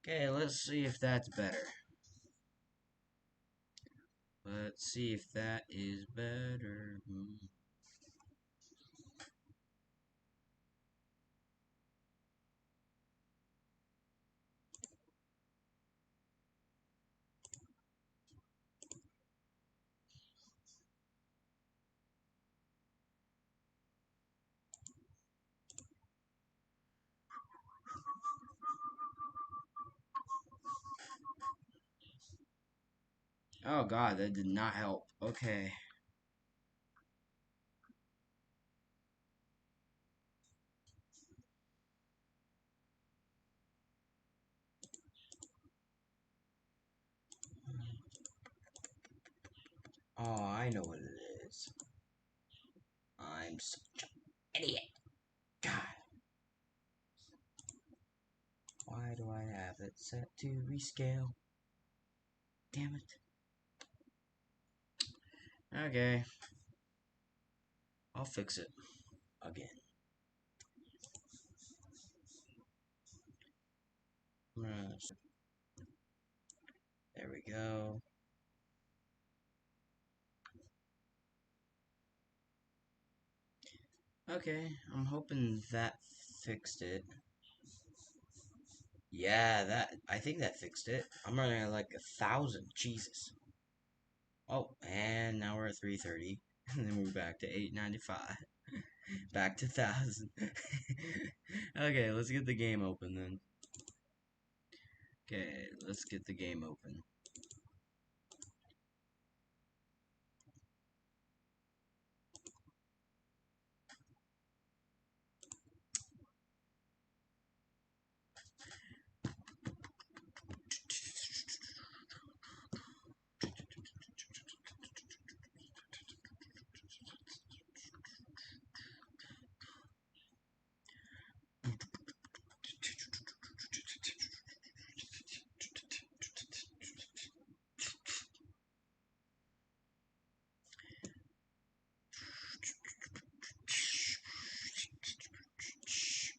Okay, let's see if that's better. Let's see if that is better. Oh god, that did not help. Okay. Oh, I know what it is. I'm such an idiot. God. Why do I have it set to rescale? Damn it. Okay. I'll fix it again. There we go. Okay, I'm hoping that fixed it. Yeah, I think that fixed it. I'm running at like 1,000. Jesus. Oh, and now we're at 330. And then we're back to 895. Back to 1,000. Okay, let's get the game open then. Okay, let's get the game open.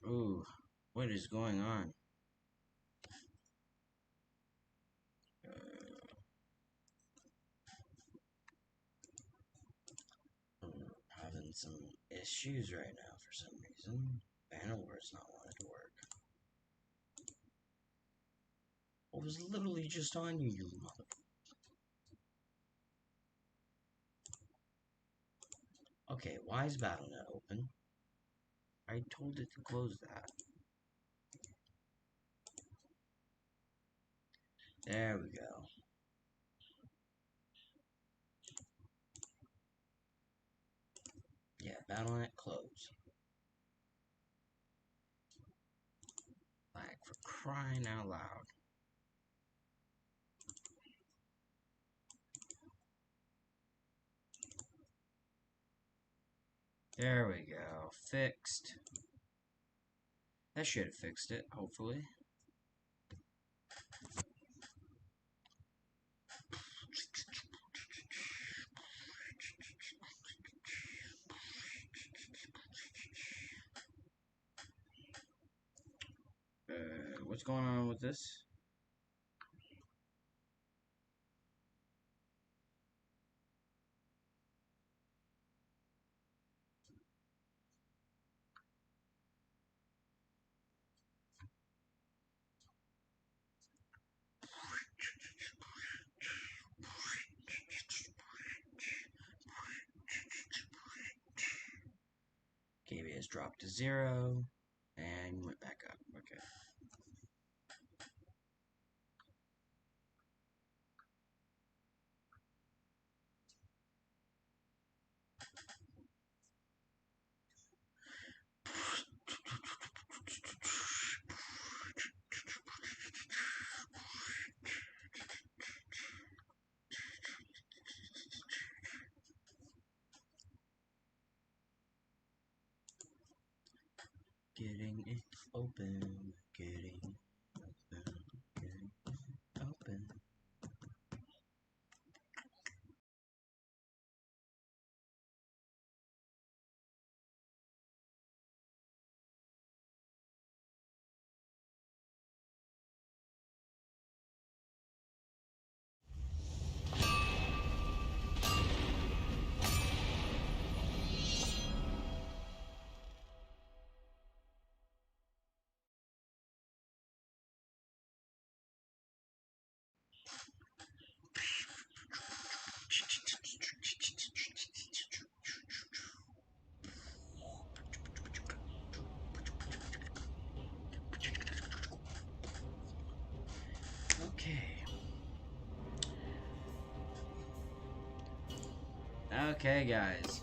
Ooh, what is going on? I'm having some issues right now for some reason. Bannerlord's not wanting to work. I was literally just on you, you mother. Okay, why is BattleNet open? I told it to close that. There we go. Yeah, BattleNet close. Like, for crying out loud. There we go. Fixed. That should have fixed it, hopefully. What's going on with this? KB has dropped to 0 and went back up. Okay. Getting it open, getting Okay. Okay, guys.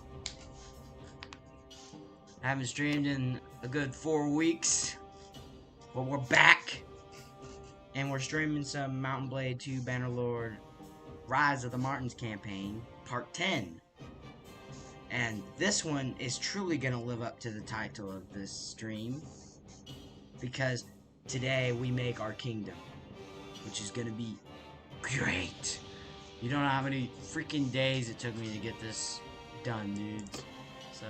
I haven't streamed in a good 4 weeks, but we're back. And we're streaming some Mount&Blade 2 Bannerlord Rise of the Martins campaign, part 10. And this one is truly going to live up to the title of this stream, because today we make our kingdom, which is going to be great. You don't know how many freaking days it took me to get this done, dudes. So,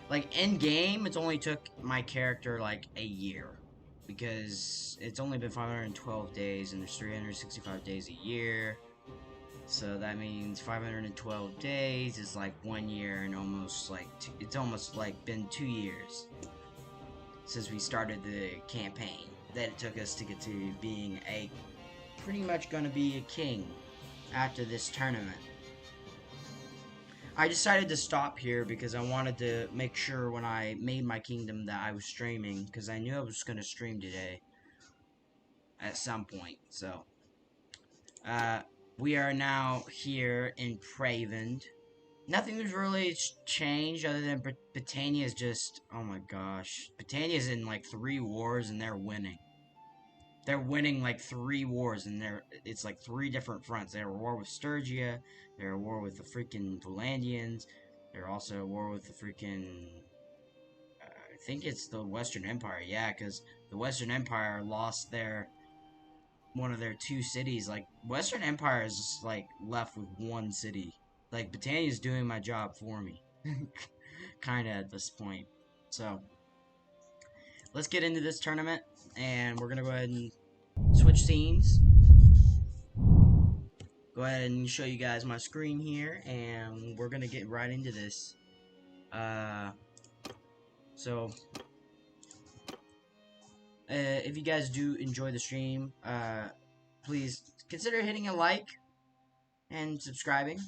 like, in game, it's only took my character like a year, because it's only been 512 days and there's 365 days a year. So that means 512 days is like 1 year, and almost like it's almost like been 2 years since we started the campaign that it took us to get to being a pretty much gonna be a king after this tournament. I decided to stop here because I wanted to make sure when I made my kingdom that I was streaming, because I knew I was gonna stream today at some point. So we are now here in Pravend. Nothing was really changed other than Britannia is just, oh my gosh, Britannia's in like 3 wars and they're winning. They're winning like 3 wars, and it's like 3 different fronts. They're at war with Sturgia, they're at war with the freaking Valandians, they're also at war with the freaking, I think it's the Western Empire, yeah, because the Western Empire lost one of their 2 cities. Like, Western Empire is just like left with 1 city. Like, Britannia's doing my job for me. Kinda at this point. So, let's get into this tournament, and we're gonna go ahead and switch scenes. Go ahead and show you guys my screen here, and we're gonna get right into this. So, if you guys do enjoy the stream, please consider hitting a like and subscribing.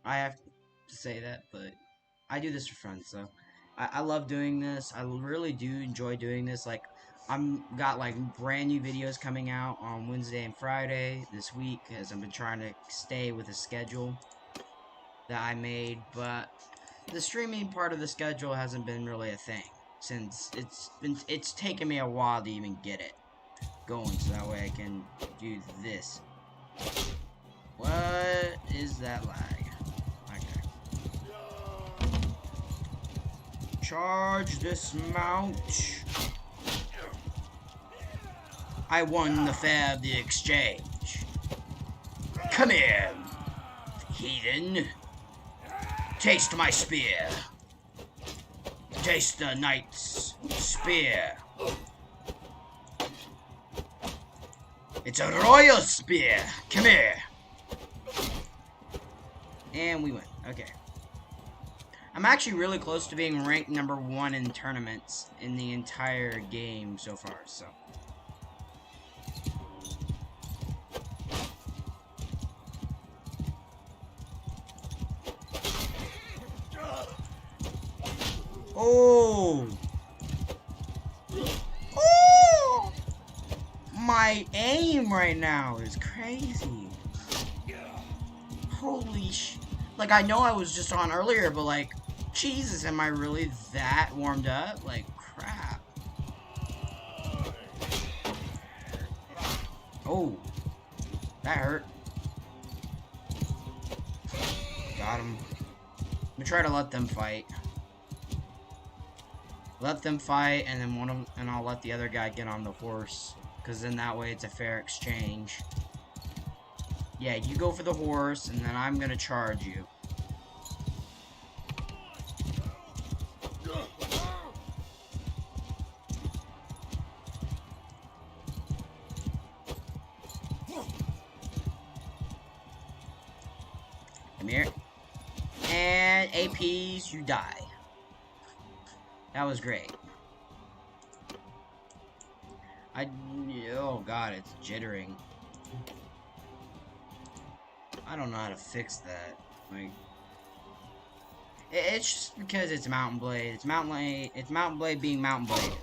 I have to say that, but I do this for fun, so I love doing this. I really do enjoy doing this. Like, got like brand new videos coming out on Wednesday and Friday this week, as I've been trying to stay with a schedule that I made, but the streaming part of the schedule hasn't been really a thing, since it's taken me a while to even get it going, so that way I can do this. What is that lag? Okay. Charge this mount. I won the fair of the exchange. Come here, heathen. Taste my spear. Taste the knight's spear. It's a royal spear. Come here. And we win. Okay. I'm actually really close to being ranked number 1 in tournaments in the entire game so far, so. Oh! Oh! My aim right now is crazy. Holy sh... Like, I know I was just on earlier, but like, Jesus, am I really that warmed up? Like, crap. Oh. That hurt. Got him. I'm gonna try to let them fight. Let them fight, and then I'll let the other guy get on the horse, because then that way it's a fair exchange. Yeah, you go for the horse, and then I'm gonna charge you. Come here. And APs, you die. That was great. Oh god, it's jittering. I don't know how to fix that. Like, it's just because it's Mount&Blade. It's Mount&Blade being Mount&Blade.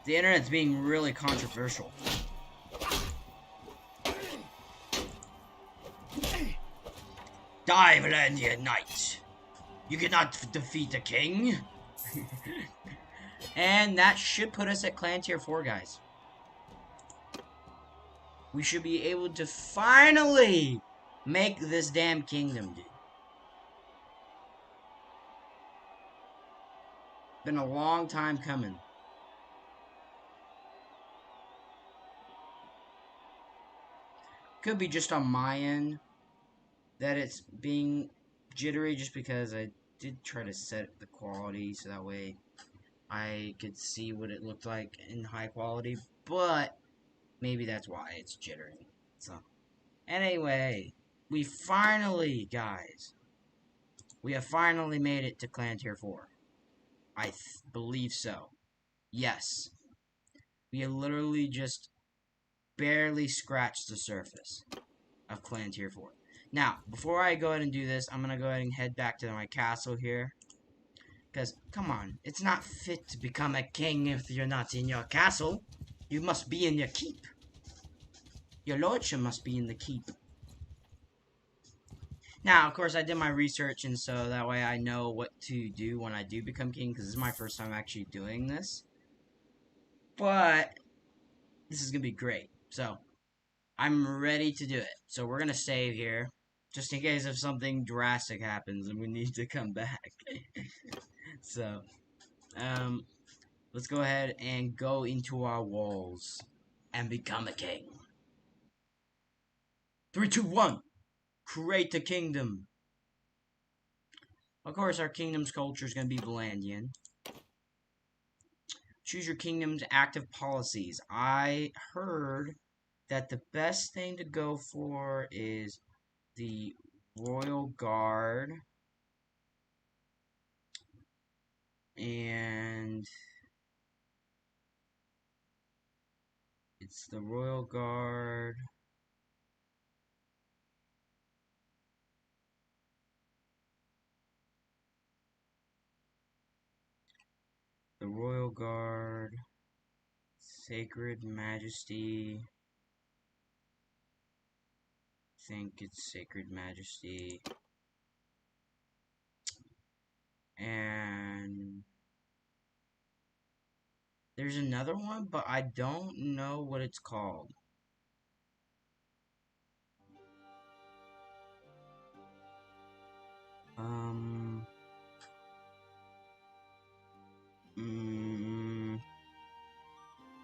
The internet's being really controversial. Die, Valandian Knight! You cannot defeat the king! And that should put us at clan tier 4, guys. We should be able to finally make this damn kingdom, dude. Been a long time coming. Could be just on my end that it's being jittery, just because I did try to set the quality so that way I could see what it looked like in high quality, but maybe that's why it's jittering. So, anyway, we finally, guys, we have finally made it to clan tier 4. I believe so. Yes. We have literally just barely scratched the surface of clan tier 4. Now, before I go ahead and do this, I'm going to go ahead and head back to my castle here. Because, come on, it's not fit to become a king if you're not in your castle. You must be in your keep. Your lordship must be in the keep. Now, of course, I did my research, and so that way I know what to do when I do become king, because this is my first time actually doing this. But this is going to be great. So, I'm ready to do it. So, we're going to save here, just in case if something drastic happens and we need to come back. So, let's go ahead and go into our walls and become a king. 3, 2, 1. Create a kingdom. Of course, our kingdom's culture is going to be Valandian. Choose your kingdom's active policies. I heard that the best thing to go for is the Royal Guard. And it's the Royal Guard. The Royal Guard. Sacred Majesty. I think it's Sacred Majesty. And there's another one, but I don't know what it's called.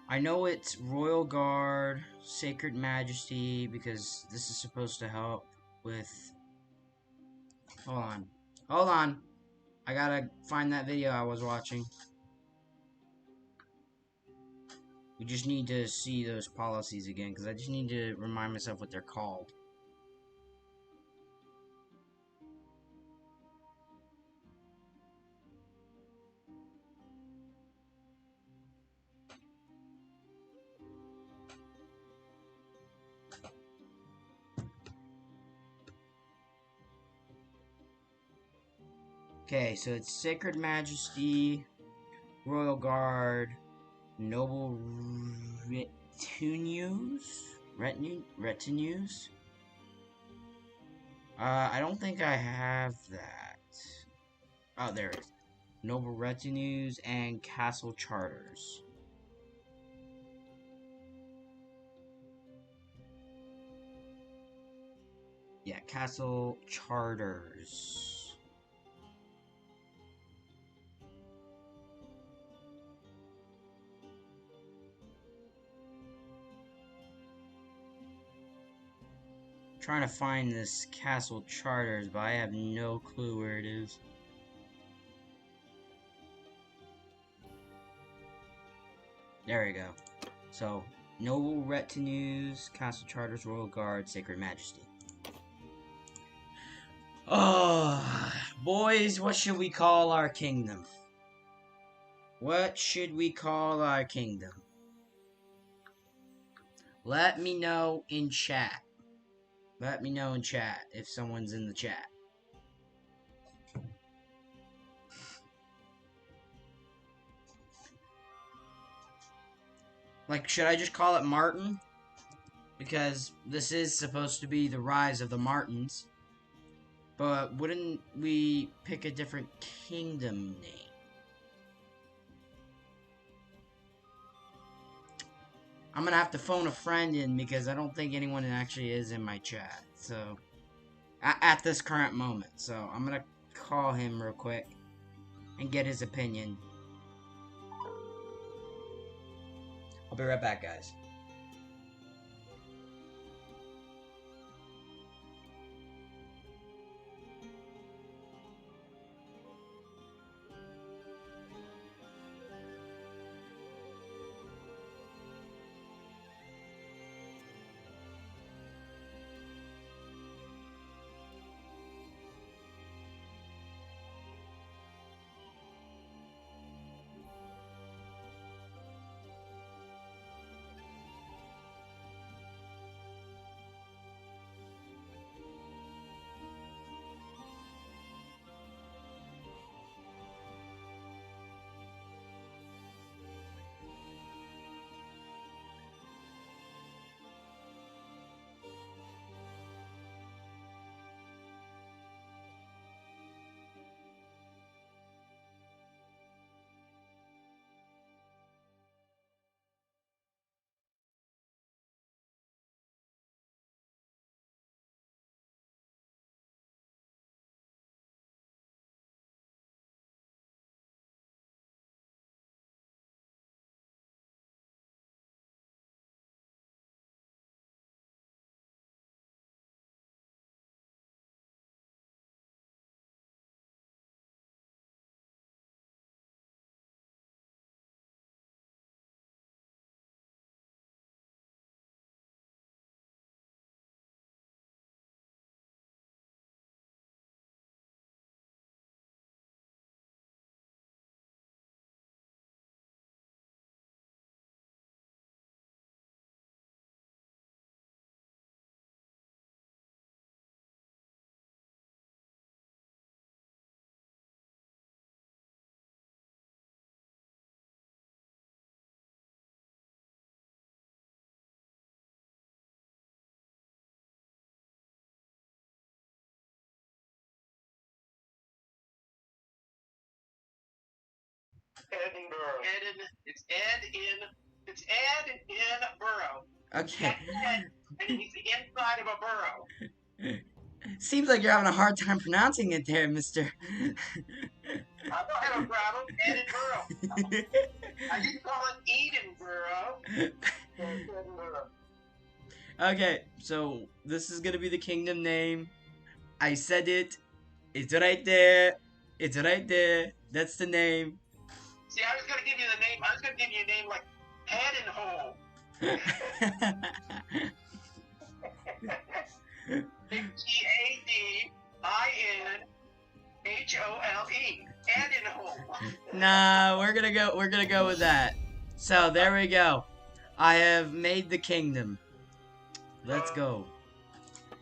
I know it's Royal Guard, Sacred Majesty, because this is supposed to help with... Hold on. Hold on. I gotta find that video I was watching. We just need to see those policies again, because I just need to remind myself what they're called. Okay, so it's Sacred Majesty, Royal Guard, Noble Retinues? I don't think I have that. Oh, there it is. Noble Retinues and Castle Charters. Yeah, Castle Charters. Trying to find this Castle Charters, but I have no clue where it is. There we go. So, Noble Retinues, Castle Charters, Royal Guard, Sacred Majesty. Oh, boys, what should we call our kingdom? What should we call our kingdom? Let me know in chat. Let me know in chat if someone's in the chat. Like, should I just call it Martin? Because this is supposed to be the rise of the Martins. But wouldn't we pick a different kingdom name? I'm gonna have to phone a friend in because I don't think anyone actually is in my chat. So, at this current moment. So, I'm gonna call him real quick and get his opinion. I'll be right back, guys. Edinburgh. It's Ed in Burrow. Okay. And he's the inside of a burrow. Seems like you're having a hard time pronouncing it there, mister. I don't have a problem. Edinburgh. I didn't call it Edinburgh. Okay, so this is gonna be the kingdom name. I said it. It's right there. It's right there. That's the name. See, I was gonna give you the name. I was gonna give you a name like Head-and-Hole. G-A-D-I-N-H-O-L-E. Head-and-Hole. Nah, we're gonna go with that. So there we go. I have made the kingdom. Let's go.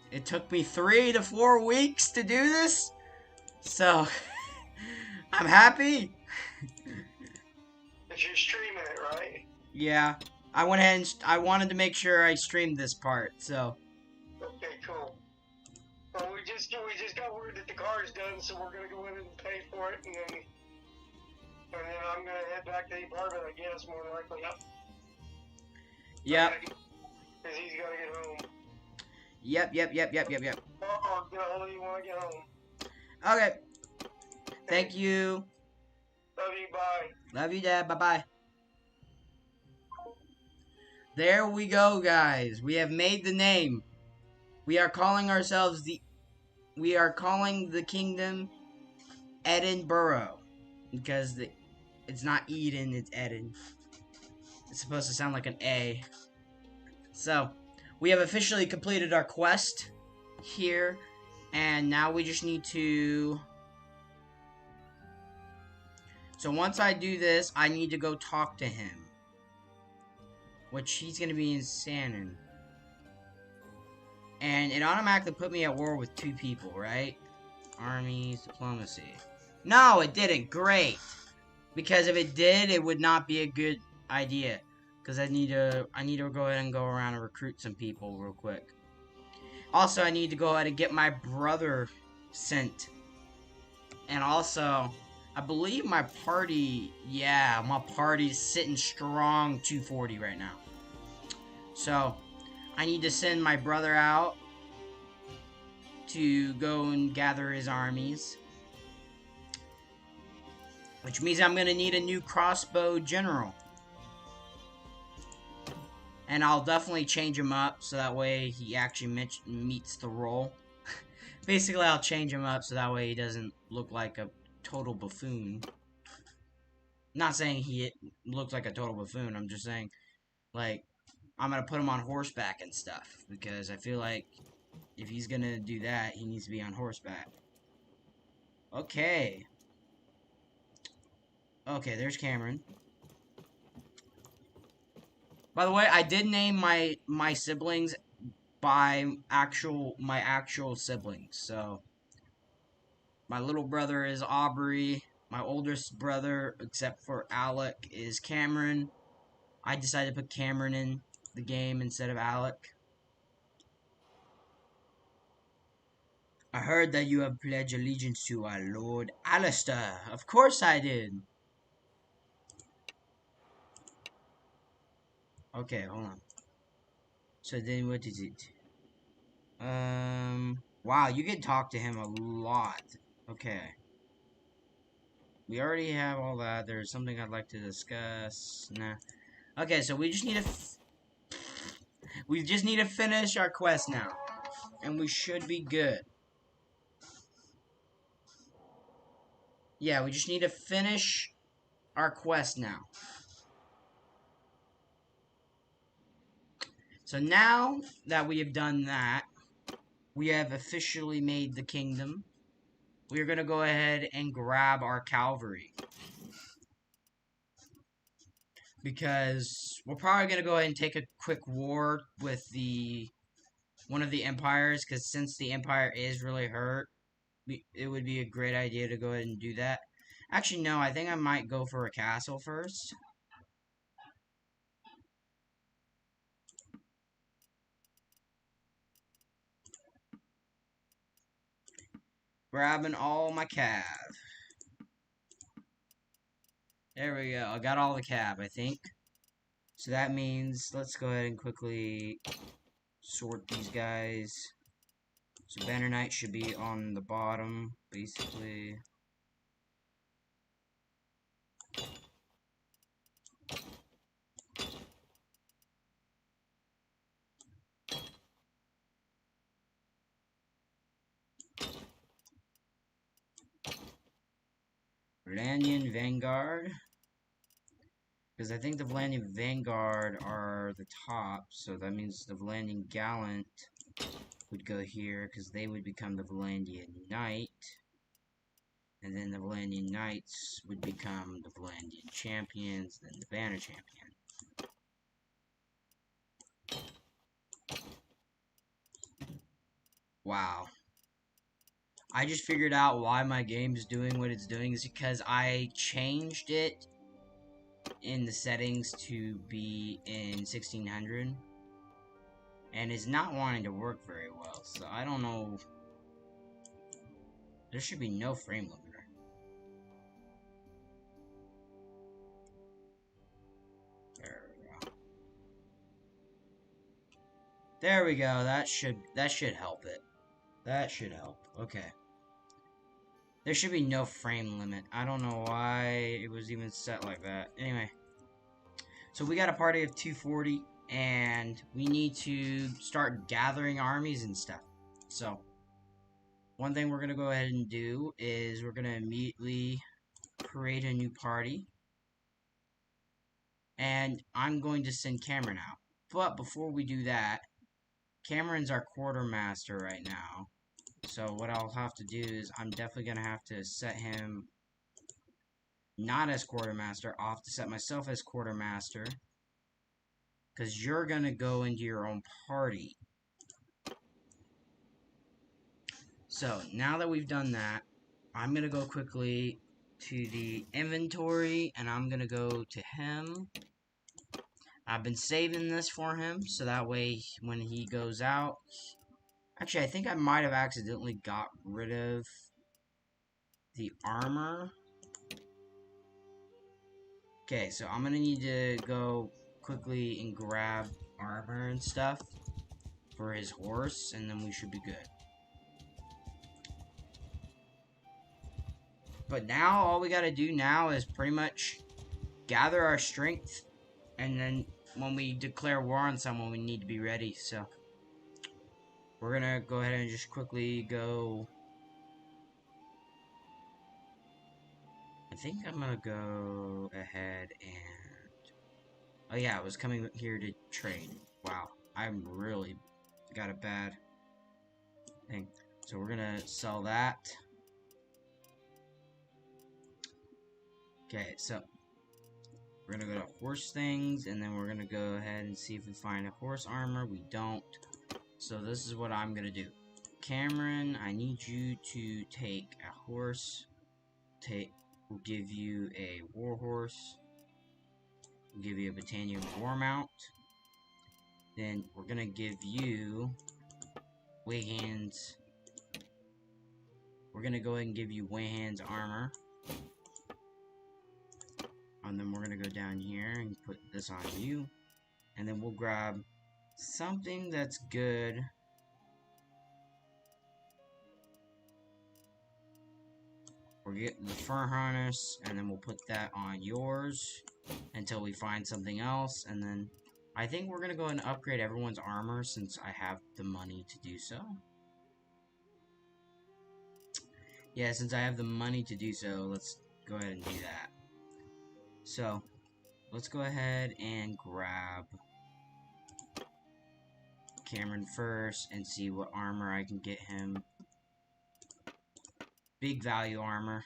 It took me 3 to 4 weeks to do this. So I'm happy. But you're streaming it, right? Yeah. I went ahead and I wanted to make sure I streamed this part, so. Okay, cool. Well, we just got word that the car is done, so we're gonna go in and pay for it, and then I'm gonna head back to the apartment, I guess, more than likely. Yep. Because he's gotta get home. Yep. I'll get a hold of you when I get home. Okay. Thank you. Love you, bye. Love you, Dad. Bye-bye. There we go, guys. We have made the name. We are calling the kingdom Edinburgh. Because it's not Eden, it's Eden. It's supposed to sound like an A. So, we have officially completed our quest here. And now we just need to... So once I do this, I need to go talk to him. Which he's going to be in Sannon. And it automatically put me at war with 2 people, right? Armies, diplomacy. No, it didn't. Great. Because if it did, it would not be a good idea. because I need to go ahead and go around and recruit some people real quick. Also, I need to go ahead and get my brother sent. And also, I believe my party, yeah, my party's sitting strong 240 right now. So, I need to send my brother out to go and gather his armies. Which means I'm going to need a new crossbow general. And I'll definitely change him up so that way he actually meets the role. Basically, I'll change him up so that way he doesn't look like a total buffoon. Not saying he looks like a total buffoon, I'm just saying, like, I'm gonna put him on horseback and stuff. Because I feel like if he's gonna do that, he needs to be on horseback. Okay. Okay, there's Cameron. By the way, I did name my siblings by my actual siblings. So my little brother is Aubrey. My oldest brother, except for Alec, is Cameron. I decided to put Cameron in the game instead of Alec. I heard that you have pledged allegiance to our Lord Alistair. Of course I did. Okay, hold on. So then what is it? Wow, you can talk to him a lot. Okay. We already have all that. There's something I'd like to discuss. Nah. Okay, so we just need to finish our quest now. And we should be good. Yeah, we just need to finish our quest now. So now that we have done that, we have officially made the kingdom. We're going to go ahead and grab our cavalry. Because we're probably going to go ahead and take a quick war with one of the empires. Because since the empire is really hurt, it would be a great idea to go ahead and do that. Actually, no, I think I might go for a castle first. Grabbing all my cav. There we go. I got all the cav, I think. So that means let's go ahead and quickly sort these guys. So Banner Knight should be on the bottom, basically. Valandian Vanguard. Because I think the Valandian Vanguard are the top, so that means the Valandian Gallant would go here, because they would become the Valandian Knight. And then the Valandian Knights would become the Valandian Champions, then the Banner Champion. Wow. I just figured out why my game's doing what it's doing is because I changed it in the settings to be in 1600 and is not wanting to work very well, so I don't know. There should be no frame limiter. There we go. There we go. That should help it. That should help. Okay. There should be no frame limit. I don't know why it was even set like that. Anyway. So we got a party of 240, and we need to start gathering armies and stuff. So, one thing we're going to go ahead and do is we're going to immediately create a new party. And I'm going to send Cameron out. But before we do that, Cameron's our quartermaster right now. So what I'll have to do is I'm definitely going to have to set him not as quartermaster. I'll have to set myself as quartermaster. Because you're going to go into your own party. So now that we've done that, I'm going to go quickly to the inventory. And I'm going to go to him. I've been saving this for him, so that way when he goes out... Actually, I think I might have accidentally got rid of the armor. Okay, so I'm gonna need to go quickly and grab armor and stuff for his horse, and then we should be good. But now, all we gotta do now is pretty much gather our strength, and then when we declare war on someone, we need to be ready, so... We're gonna go ahead and just quickly go... I think I'm gonna go ahead and... Oh yeah, I was coming here to trade. Wow, I'm really got a bad thing. So we're gonna sell that. Okay, so we're gonna go to horse things, and then we're gonna go ahead and see if we find a horse armor. We don't. So this is what I'm gonna do. Cameron, I need you to take a horse. We'll give you a war horse. We'll give you a Britannian war mount. Then we're gonna give you Wayhands. We're gonna go ahead and give you Wayhands armor. And then we're gonna go down here and put this on you. And then we'll grab something that's good. We'll get the fur harness, and then we'll put that on yours until we find something else. And then I think we're gonna go ahead and upgrade everyone's armor since I have the money to do so. Yeah, since I have the money to do so, let's go ahead and do that. So, let's go ahead and grab Cameron first and see what armor I can get him. Big value armor.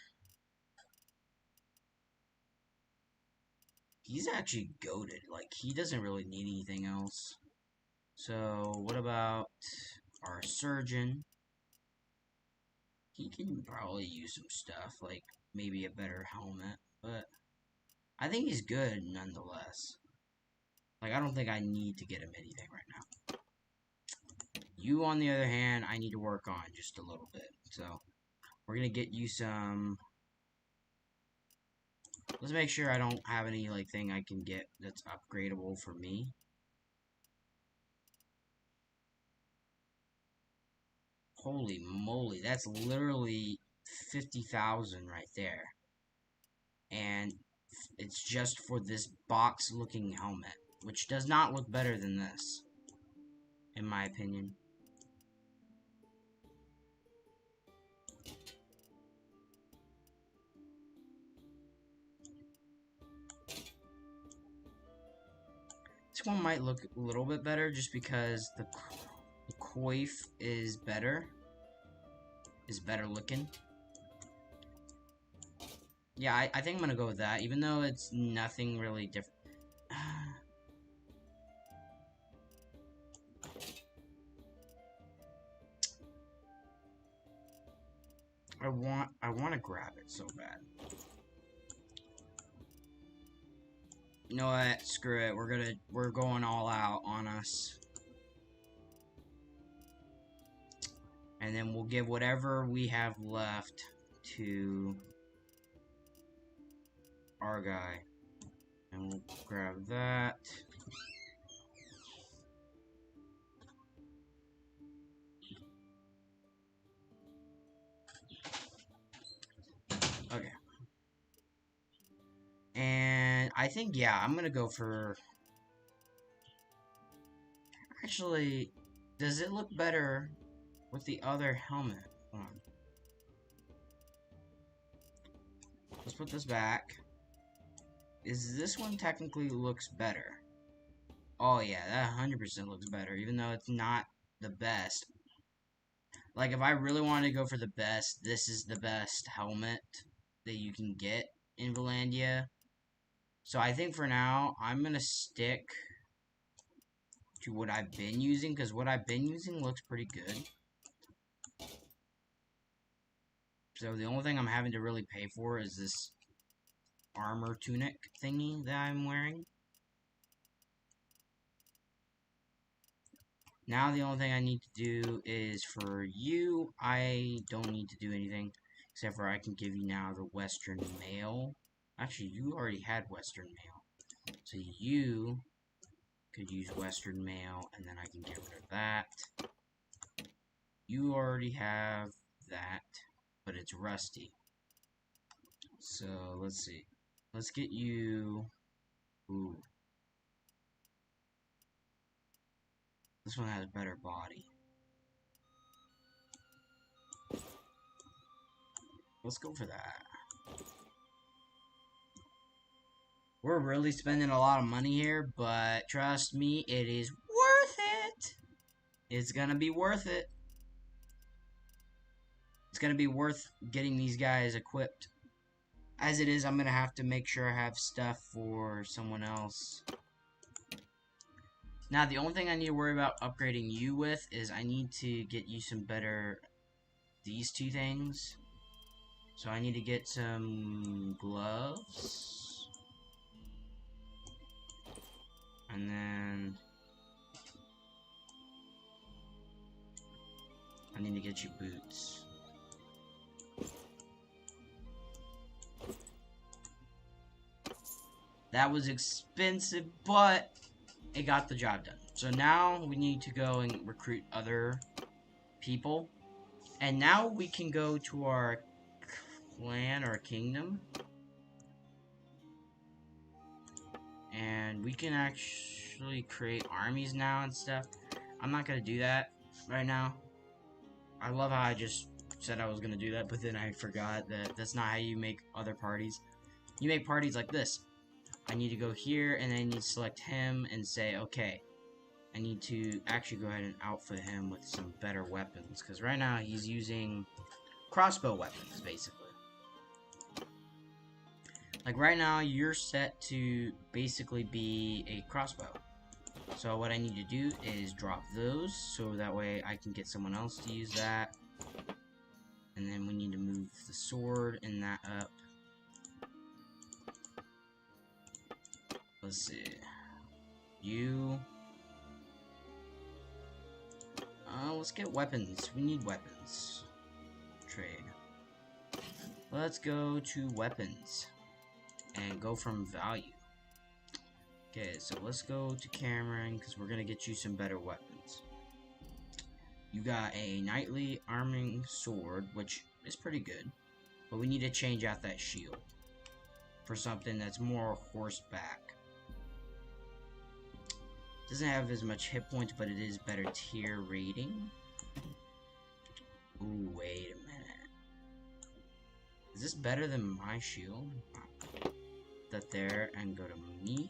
He's actually goated. Like, he doesn't really need anything else. So, what about our surgeon? He can probably use some stuff, like maybe a better helmet, but I think he's good nonetheless. Like, I don't think I need to get him anything right now. You, on the other hand, I need to work on just a little bit. So, we're gonna get you some... Let's make sure I don't have any, like, thing I can get that's upgradable for me. Holy moly, that's literally 50,000 right there. And it's just for this box-looking helmet, which does not look better than this, in my opinion. This one might look a little bit better just because the coif is better looking. Yeah, I think I'm gonna go with that, even though it's nothing really different. I want to grab it so bad. You know what? Screw it. We're going all out on us. And then we'll give whatever we have left to our guy. And we'll grab that. Okay. And I think, yeah, I'm gonna go for... Actually, does it look better with the other helmet on? Let's put this back. Is this one technically looks better? Oh yeah, that 100% looks better, even though it's not the best. Like, if I really wanted to go for the best, this is the best helmet that you can get in Valandia. So I think for now, I'm going to stick to what I've been using, because what I've been using looks pretty good. So the only thing I'm having to really pay for is this armor tunic thingy that I'm wearing. Now the only thing I need to do is for you, I don't need to do anything. Except for I can give you now the Western Mail. Actually, you already had Western Mail. So you could use Western Mail, and then I can get rid of that. You already have that, but it's rusty. So, let's see. Let's get you... Ooh. This one has better body. Let's go for that. We're really spending a lot of money here, but trust me, it is worth it. It's gonna be worth it. It's gonna be worth getting these guys equipped. As it is, I'm gonna have to make sure I have stuff for someone else. Now, the only thing I need to worry about upgrading you with is I need to get you some better... these two things. So I need to get some gloves. And then... I need to get you boots. That was expensive, but it got the job done. So now we need to go and recruit other people. And now we can go to our clan or kingdom. And we can actually create armies now and stuff. I'm not going to do that right now. I love how I just said I was going to do that, but then I forgot that that's not how you make other parties. You make parties like this. I need to go here, and then I need to select him and say, okay, I need to actually go ahead and outfit him with some better weapons, because right now he's using crossbow weapons, basically. Like right now, you're set to basically be a crossbow. So what I need to do is drop those, so that way I can get someone else to use that. And then we need to move the sword and that up. Let's see. You. Let's get weapons. We need weapons. Trade. Let's go to weapons. And go from value. Okay, so let's go to Cameron, because we're going to get you some better weapons. You got a knightly arming sword, which is pretty good. But we need to change out that shield for something that's more horseback. Doesn't have as much hit points, but it is better tier rating. Ooh, wait a minute. Is this better than my shield? That there and go to me.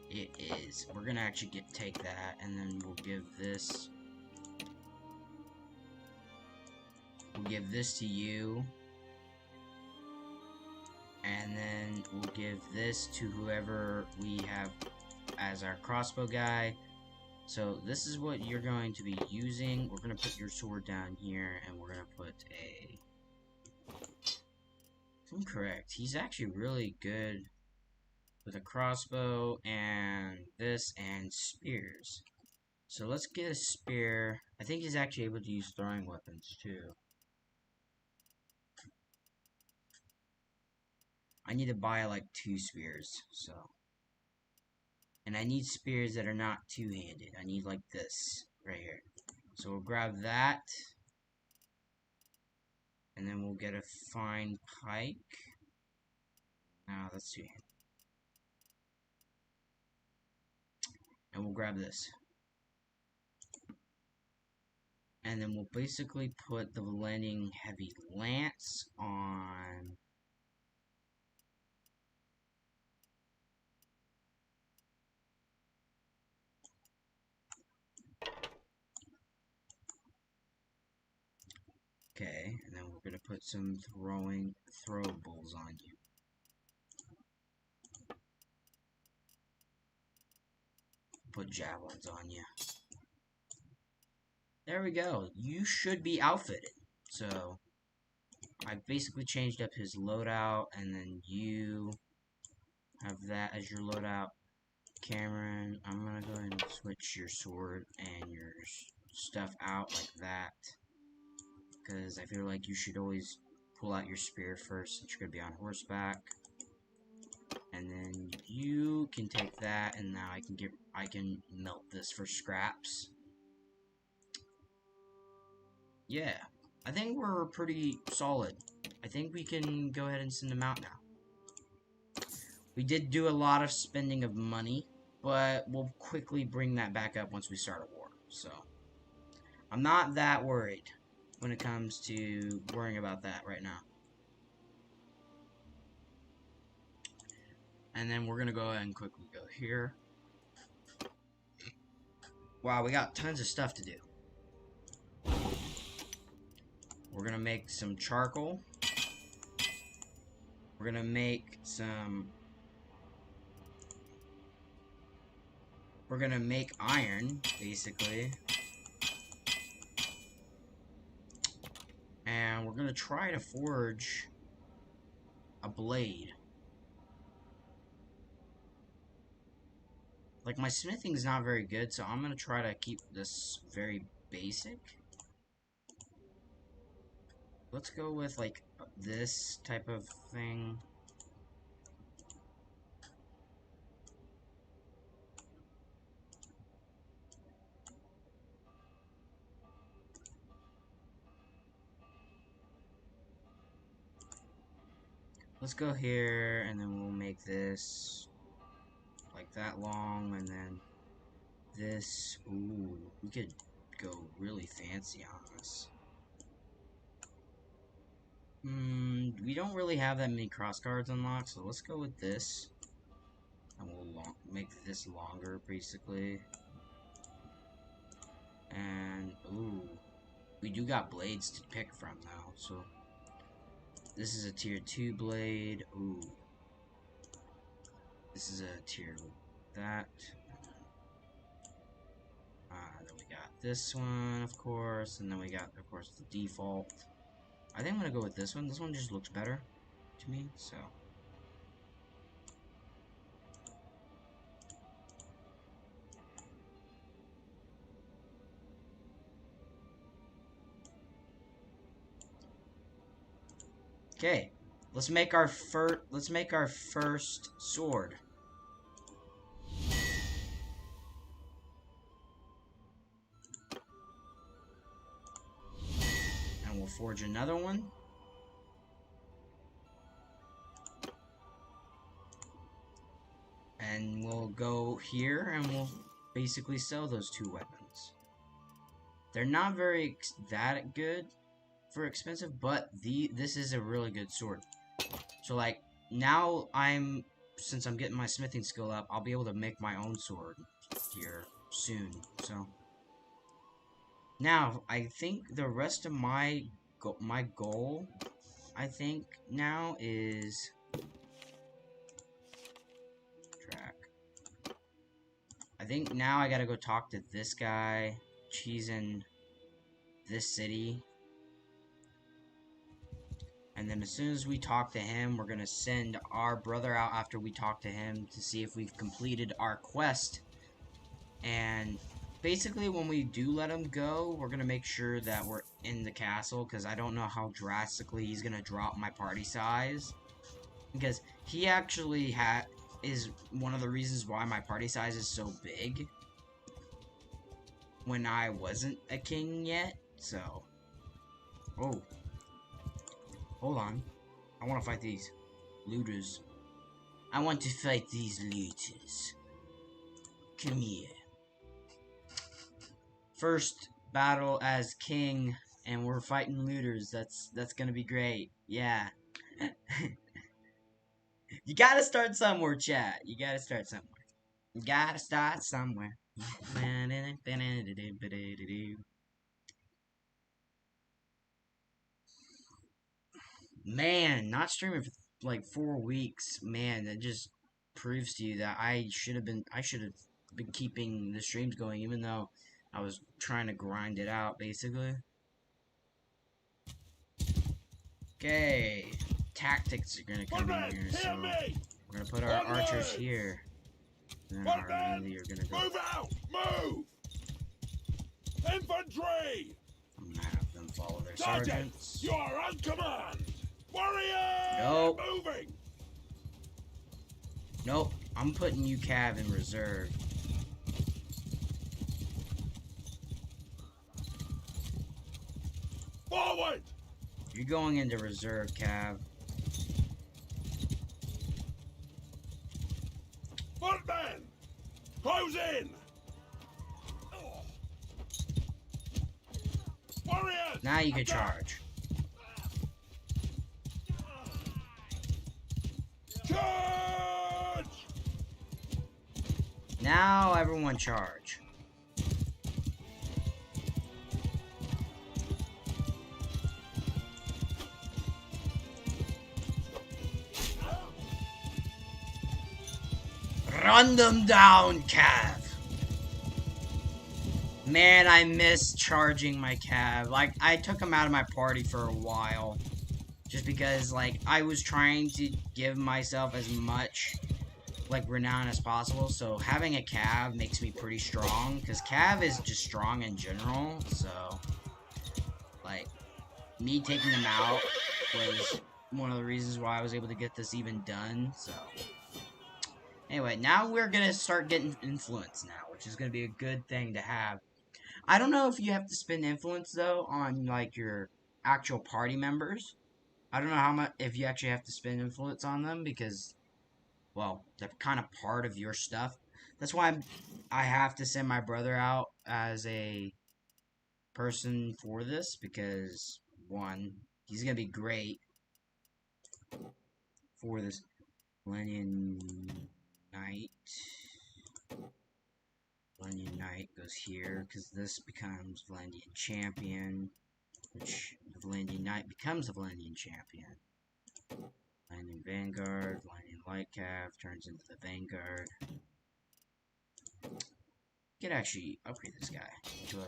It is. We're gonna actually take that, and then we'll give this. We'll give this to you. And then we'll give this to whoever we have as our crossbow guy. So this is what you're going to be using. We're going to put your sword down here, and we're going to put a... If I'm correct, he's actually really good with a crossbow and this and spears. So let's get a spear. I think he's actually able to use throwing weapons too. I need to buy like 2 spears, so. And I need spears that are not two-handed. I need like this right here. So we'll grab that. And then we'll get a fine pike. Now that's two-handed. And we'll grab this. And then we'll basically put the blending heavy lance on. Okay, and then we're gonna put some throwables on you. Put javelins on you. There we go. You should be outfitted. So I basically changed up his loadout, and then you have that as your loadout. Cameron, I'm gonna go ahead and switch your sword and your stuff out like that. Because I feel like you should always pull out your spear first since you're gonna be on horseback. And then you can take that, and now I can melt this for scraps. Yeah, I think we're pretty solid. I think we can go ahead and send them out now. We did do a lot of spending of money, but we'll quickly bring that back up once we start a war. So, I'm not that worried when it comes to worrying about that right now. And then we're gonna go ahead and quickly go here. Wow, we got tons of stuff to do. We're gonna make some charcoal. We're gonna make some... We're gonna make iron, basically. And we're gonna try to forge a blade. Like, my smithing's not very good, so I'm gonna try to keep this very basic. Let's go with, like, this type of thing. Let's go here, and then we'll make this like that long, and then this. Ooh, we could go really fancy on this. We don't really have that many cross guards unlocked, so let's go with this. And we'll make this longer, basically. And, ooh, we do got blades to pick from now, so. This is a tier 2 blade. Ooh. This is a tier that. Then we got this one, of course, and then we got, of course, the default. I think I'm gonna go with this one. This one just looks better to me, so. Okay, let's make our first sword. And we'll forge another one. And we'll go here and we'll basically sell those two weapons. They're not very that good for expensive, but this is a really good sword. So like now since I'm getting my smithing skill up, I'll be able to make my own sword here soon. So now I think the rest of my goal, I think now is track. I think now I gotta go talk to this guy. He's in this city. And then as soon as we talk to him, we're going to send our brother out after we talk to him to see if we've completed our quest. And basically when we do let him go, we're going to make sure that we're in the castle, because I don't know how drastically he's going to drop my party size. Because he actually is one of the reasons why my party size is so big when I wasn't a king yet. So, oh. Hold on. I want to fight these looters. I want to fight these looters. Come here. First battle as king, and we're fighting looters. That's gonna be great. Yeah. You gotta start somewhere, chat. You gotta start somewhere. You gotta start somewhere. Man, not streaming for like 4 weeks, man, that just proves to you that I should have been keeping the streams going, even though I was trying to grind it out, basically. Okay, tactics are gonna come in here, so we're gonna put our archers here. Really, you're gonna go. Move out! Move! Infantry! I'm gonna have them follow their Sergeants, sergeants. you are on command! Warrior! Nope. Moving! Nope. I'm putting you Cav in reserve. Forward! You're going into reserve, Cav. Footmen! Close in! Warriors! Now you can attack! charge. Charge! Now everyone charge. Run them down, Cav. Man, I miss charging my Cav. Like, I took him out of my party for a while. Just because, like, I was trying to give myself as much, like, renown as possible. So, having a Cav makes me pretty strong. Because Cav is just strong in general. So, like, me taking them out was one of the reasons why I was able to get this even done. So, anyway, now we're going to start getting influence now. Which is going to be a good thing to have. I don't know if you have to spend influence, though, on, like, your actual party members. I don't know how much, if you actually have to spend influence on them, because, well, they're kind of part of your stuff. That's why I have to send my brother out as a person for this, because, one, he's going to be great for this Millennium Knight. Millennium Knight goes here, because this becomes Valendian Champion, which the Valendian Knight becomes the Valendian Champion. Valendian Vanguard, Valendian Lightcav turns into the Vanguard. You could actually upgrade this guy to a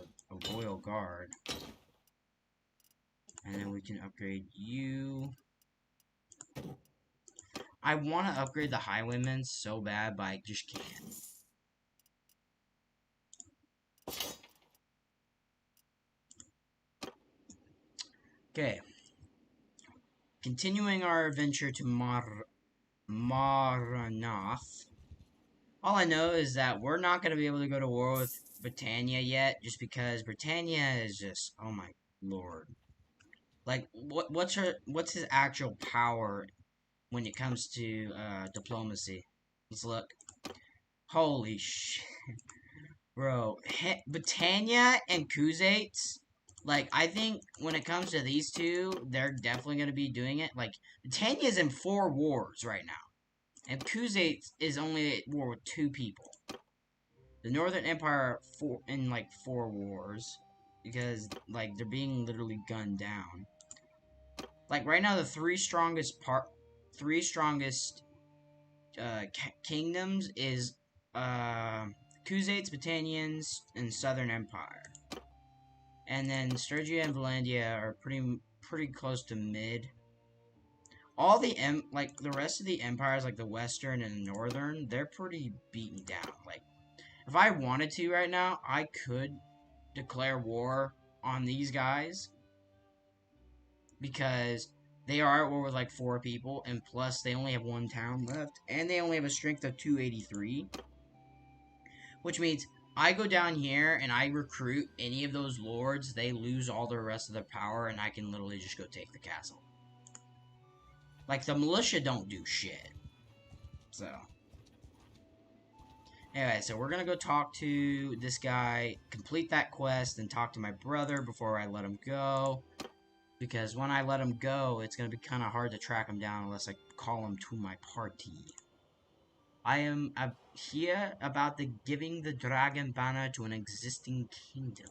Royal Guard. And then we can upgrade you. I want to upgrade the Highwaymen so bad, but I just can't. Okay. Continuing our adventure to Maranath. All I know is that we're not going to be able to go to war with Britannia yet, just because Britannia is just, oh my lord. Like, what's his actual power when it comes to diplomacy? Let's look. Holy shit. Bro, Britannia and Khuzaits, like, I think when it comes to these two, they're definitely going to be doing it. Like, Britannia's in 4 wars right now. And Khuzaits is only at war with 2 people. The Northern Empire in, like, 4 wars. Because, like, they're being literally gunned down. Like, right now, the 3 strongest kingdoms is, Khuzaits, Britannians, and Southern Empire. And then Sturgia and Valandia are pretty close to mid. All the the rest of the empires, like the Western and Northern, they're pretty beaten down. Like, if I wanted to right now, I could declare war on these guys. Because they are at war with like 4 people, and plus they only have 1 town left, and they only have a strength of 283. Which means I go down here and I recruit any of those lords, they lose all the rest of their power, and I can literally just go take the castle. Like, the militia don't do shit. So. Anyway, so we're gonna go talk to this guy, complete that quest, and talk to my brother before I let him go. Because when I let him go, it's gonna be kind of hard to track him down unless I call him to my party. I am here about the giving the dragon banner to an existing kingdom.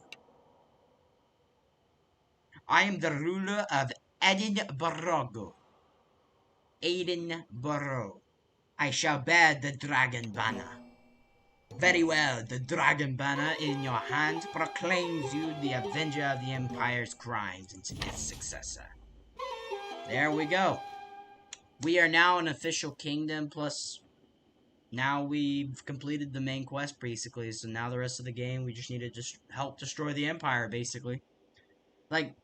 I am the ruler of Edinburgh. Edinburgh. I shall bear the dragon banner. Very well, the dragon banner in your hand proclaims you the avenger of the Empire's crimes and its successor. There we go. We are now an official kingdom, plus now we've completed the main quest, basically. So now the rest of the game, we just need to just help destroy the Empire, basically. Like,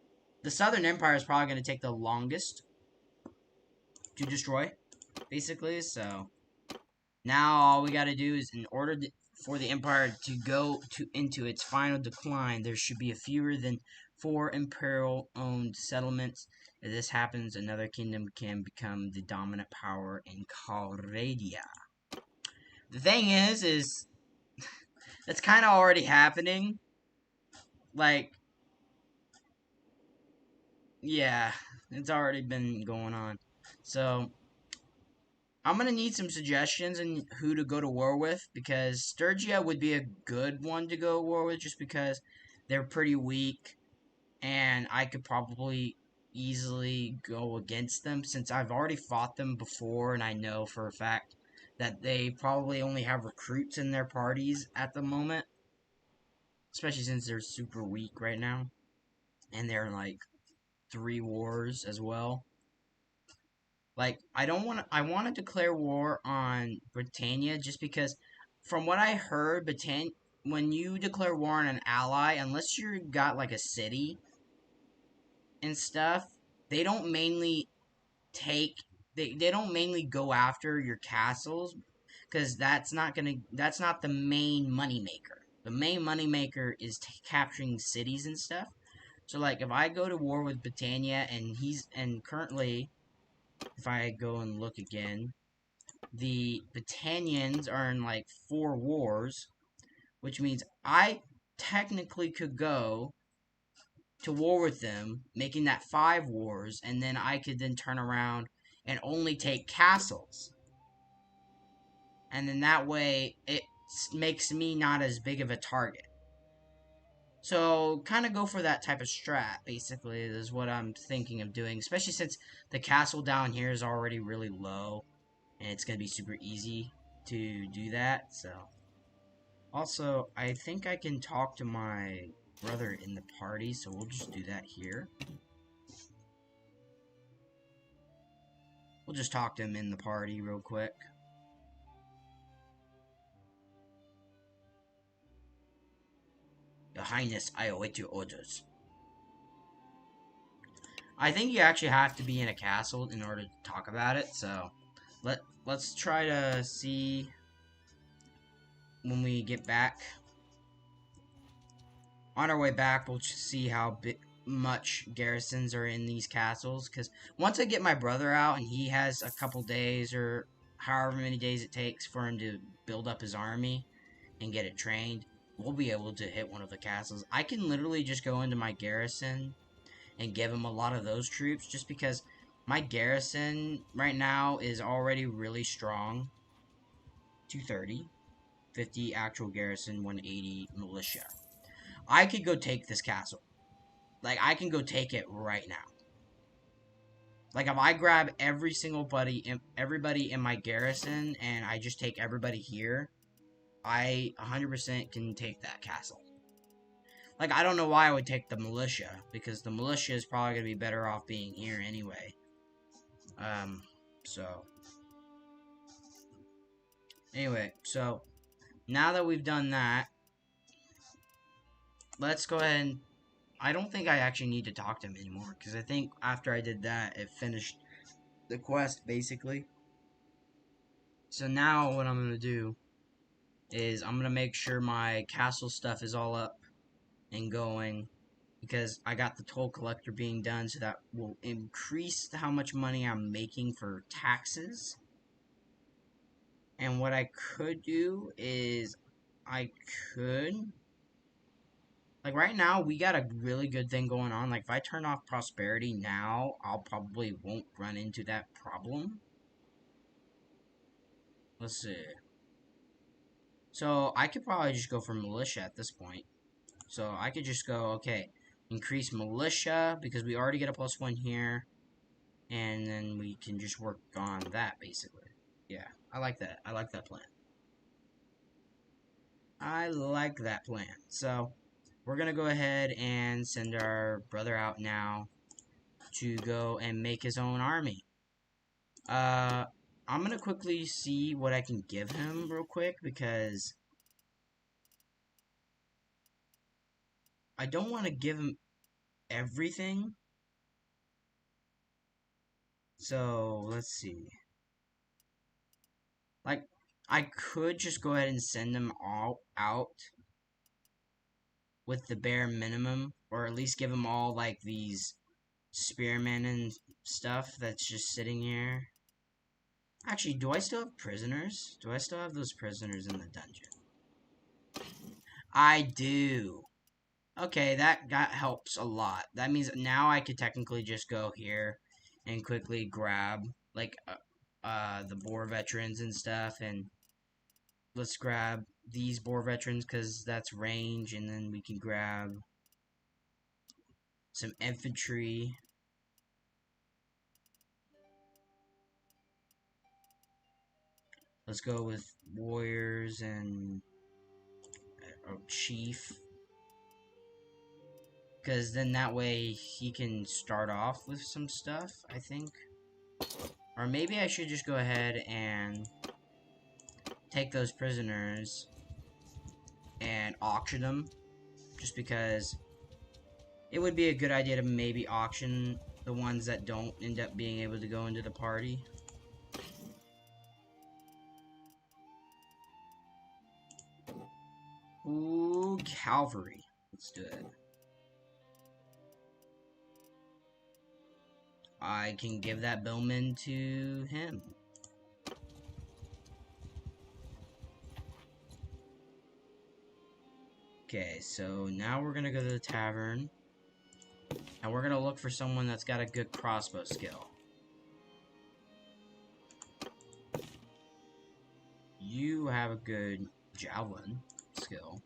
the Southern Empire is probably going to take the longest to destroy, basically. So now all we got to do is, in order for the Empire to go into its final decline, there should be a fewer than 4 Imperial-owned settlements. If this happens, another kingdom can become the dominant power in Calradia. The thing is that's kind of already happening. Like, yeah, it's already been going on. So, I'm gonna need some suggestions on who to go to war with, because Sturgia would be a good one to go to war with just because they're pretty weak and I could probably easily go against them since I've already fought them before and I know for a fact that they probably only have recruits in their parties at the moment, especially since they're super weak right now and they're like 3 wars as well. Like, I want to declare war on Britannia just because, from what I heard, Britannia, when you declare war on an ally, unless you got like a city and stuff, they don't mainly take, they don't mainly go after your castles because that's not the main money maker. The main money maker is capturing cities and stuff. So like, if I go to war with Britannia and currently, if I go and look again, the Britannians are in like 4 wars, which means I technically could go to war with them, making that 5 wars, and then I could then turn around and only take castles. And then that way, it makes me not as big of a target. So, kind of go for that type of strat, basically, is what I'm thinking of doing, especially since the castle down here is already really low, and it's going to be super easy to do that, so. Also, I think I can talk to my brother in the party, so we'll just do that here. We'll just talk to him in the party real quick. Your Highness, I await your orders. I think you actually have to be in a castle in order to talk about it, so let's try to see when we get back. On our way back, we'll see how much garrisons are in these castles, because once I get my brother out and he has a couple days or however many days it takes for him to build up his army and get it trained, we'll be able to hit one of the castles. I can literally just go into my garrison and give him a lot of those troops, just because my garrison right now is already really strong. 230, 50 actual garrison, 180 militia. I could go take this castle. Like, I can go take it right now. Like, if I grab everybody in my garrison and I just take everybody here, I 100% can take that castle. Like, I don't know why I would take the militia, because the militia is probably going to be better off being here anyway. So. Anyway, so, now that we've done that, let's go ahead and, I don't think I actually need to talk to him anymore, because I think after I did that, it finished the quest, basically. So now, what I'm going to do is, I'm going to make sure my castle stuff is all up and going, because I got the toll collector being done, so that will increase how much money I'm making for taxes. And what I could do is, I could, like, right now, we got a really good thing going on. Like, if I turn off prosperity now, I'll probably won't run into that problem. Let's see. So, I could probably just go for militia at this point. So, I could just go, okay, increase militia, because we already get a +1 here. And then we can just work on that, basically. Yeah, I like that. I like that plan. I like that plan. So, we're going to go ahead and send our brother out now to go and make his own army. I'm gonna quickly see what I can give him real quick, because I don't want to give him everything. So, let's see. Like, I could just go ahead and send them all out with the bare minimum, or at least give them all, like, these spearmen and stuff that's just sitting here. Actually, do I still have prisoners? Do I still have those prisoners in the dungeon? I do. Okay, that helps a lot. That means now I could technically just go here and quickly grab, like, the boar veterans and stuff, and let's grab these boar veterans, because that's range, and then we can grab some infantry. Let's go with warriors and a chief, because then that way he can start off with some stuff, I think. Or maybe I should just go ahead and take those prisoners and auction them, just because it would be a good idea to maybe auction the ones that don't end up being able to go into the party. Ooh, cavalry. Let's do it. I can give that bowman to him. Okay, so now we're gonna go to the tavern, and we're gonna look for someone that's got a good crossbow skill. You have a good javelin skill.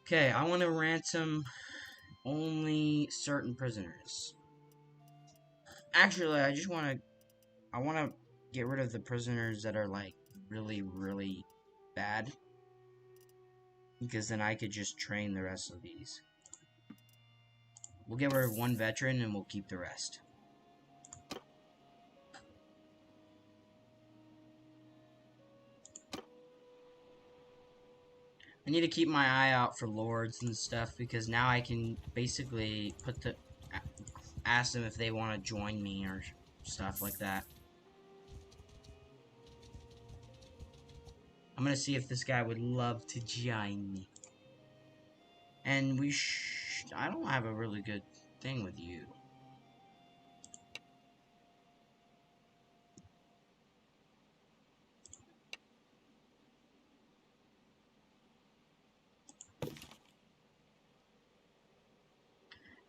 Okay, I want to ransom only certain prisoners. Actually, I want to get rid of the prisoners that are, like, really, really bad, because then I could just train the rest of these. We'll get rid of one veteran and we'll keep the rest. I need to keep my eye out for lords and stuff, because now I can basically ask them if they want to join me or stuff like that. I'm gonna see if this guy would love to join me. And I don't have a really good thing with you.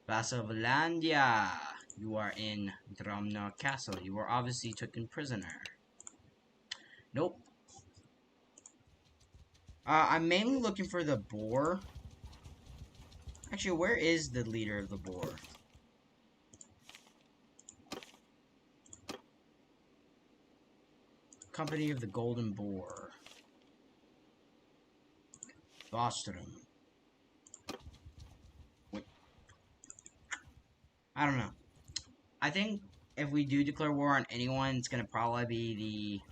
Vassavalandia! You are in Drumna Castle. You were obviously taken prisoner. Nope. I'm mainly looking for the boar. Actually, where is the leader of the boar? Company of the Golden Boar. Bostrom. Wait. I don't know. I think if we do declare war on anyone, it's gonna probably be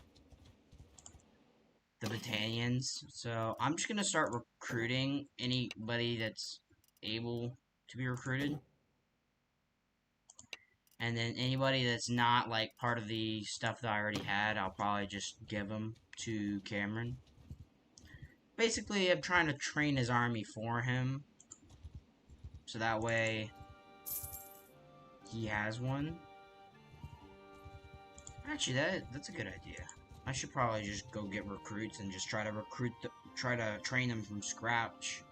the battalions. So I'm just gonna start recruiting anybody that's able to be recruited. And then anybody that's not, like, part of the stuff that I already had, I'll probably just give them to Cameron. Basically, I'm trying to train his army for him, so that way he has one. Actually, that's a good idea. I should probably just go get recruits and just try to train them from scratch.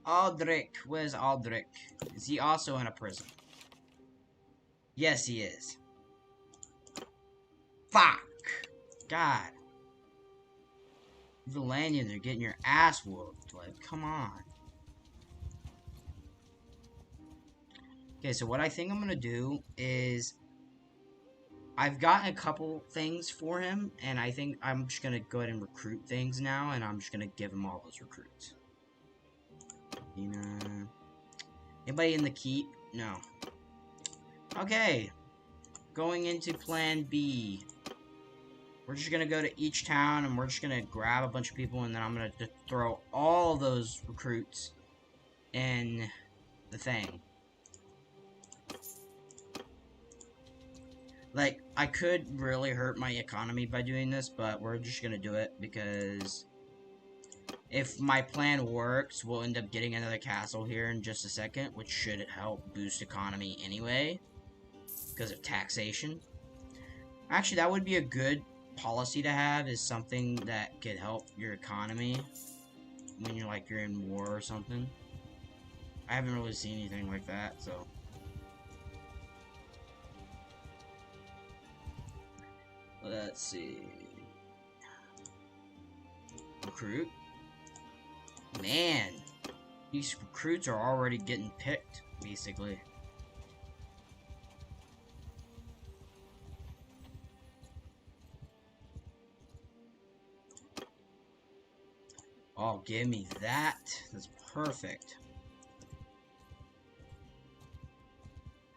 Aldrich, where's Aldrich? Is he also in a prison? Yes, he is. Fuck! God. The Lanyards are getting your ass whooped. Like, come on. Okay, so what I think I'm gonna do is I've gotten a couple things for him, and I think I'm just gonna go ahead and recruit things now, and I'm just gonna give him all those recruits. Medina. Anybody in the keep? No. Okay. Going into plan B. We're just gonna go to each town and we're just gonna grab a bunch of people and then I'm gonna just throw all those recruits in the thing. Like, I could really hurt my economy by doing this, but we're just gonna do it because if my plan works, we'll end up getting another castle here in just a second, which should help boost economy anyway, because of taxation. Actually, that would be a good policy to have, is something that could help your economy when you're in war or something. I haven't really seen anything like that, so. Let's see. Recruit. Man, these recruits are already getting picked, basically. Oh, give me that. That's perfect.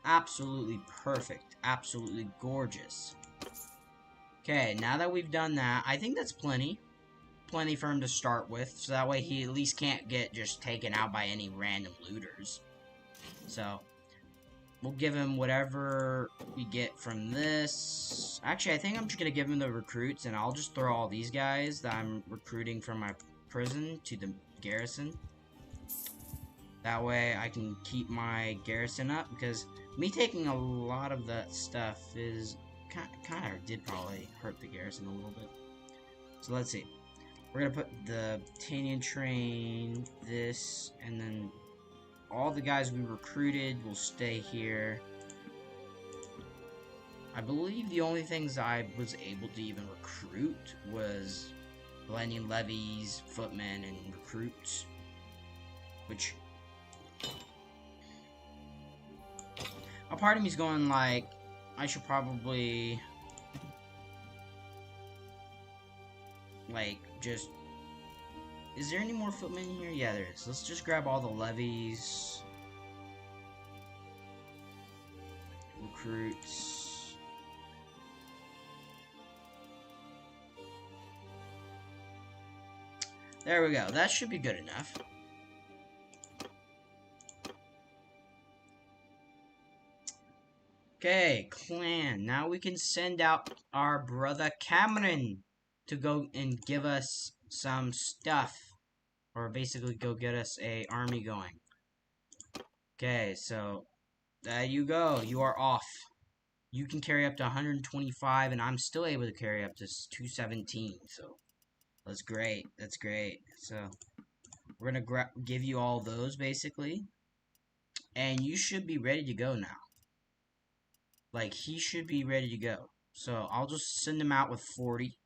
Absolutely perfect. Absolutely gorgeous. Okay, now that we've done that, I think that's plenty. Plenty for him to start with, so that way he at least can't get just taken out by any random looters. So, we'll give him whatever we get from this. Actually, I think I'm just gonna give him the recruits, and I'll just throw all these guys that I'm recruiting from my prison to the garrison. That way I can keep my garrison up, because me taking a lot of that stuff is kind of did probably hurt the garrison a little bit. So let's see. We're gonna put the Tanian train, this, and then all the guys we recruited will stay here. I believe the only things I was able to even recruit was blending levies, footmen, and recruits. Which, a part of me's going like, I should probably like just, is there any more footmen in here? Yeah, there is. Let's just grab all the levies, recruits. There we go. That should be good enough. Okay, clan. Now we can send out our brother Cameron to go and give us some stuff. Or basically go get us a army going. Okay, so there you go. You are off. You can carry up to 125, and I'm still able to carry up to 217. So that's great. That's great. So we're gonna give you all those basically, and you should be ready to go now. Like, he should be ready to go. So I'll just send him out with 40.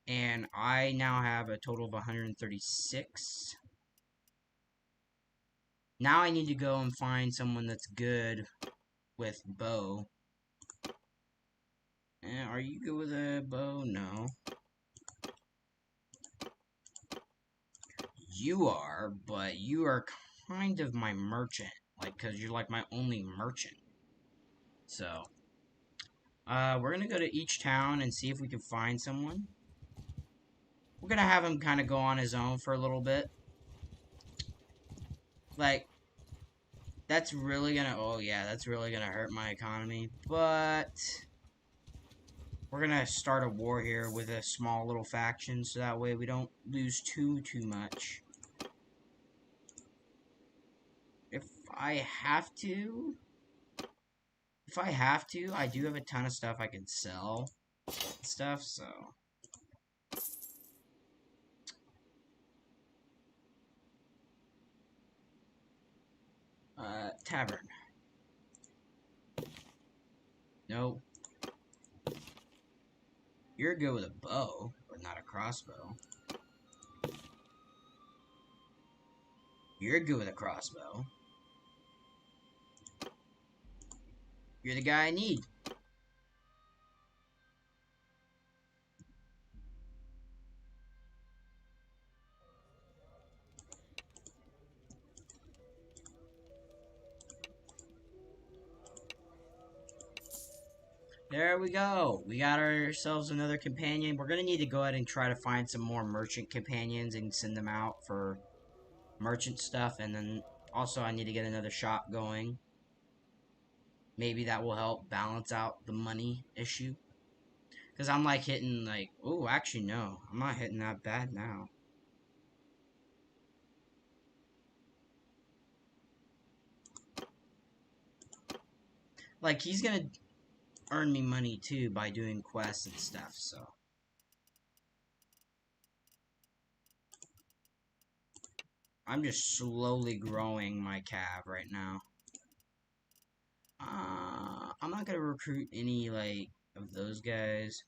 And I now have a total of 136. Now I need to go and find someone that's good with bow. Are you good with a bow? No. You are, but you are kind of my merchant. Like, because you're like my only merchant. So, we're going to go to each town and see if we can find someone. We're going to have him kind of go on his own for a little bit. Like, that's really going to, oh yeah, that's really going to hurt my economy. But we're going to start a war here with a small little faction, so that way we don't lose too much. If I have to, I do have a ton of stuff I can sell. Stuff, so. Tavern. No. You're good with a bow, but not a crossbow. You're good with a crossbow. You're the guy I need. There we go. We got ourselves another companion. We're gonna need to go ahead and try to find some more merchant companions and send them out for merchant stuff. And then also I need to get another shop going. Maybe that will help balance out the money issue. Because I'm like hitting like, oh, actually no. I'm not hitting that bad now. Like, he's gonna earn me money too by doing quests and stuff, so. I'm just slowly growing my cav right now. I'm not gonna recruit any, like, of those guys.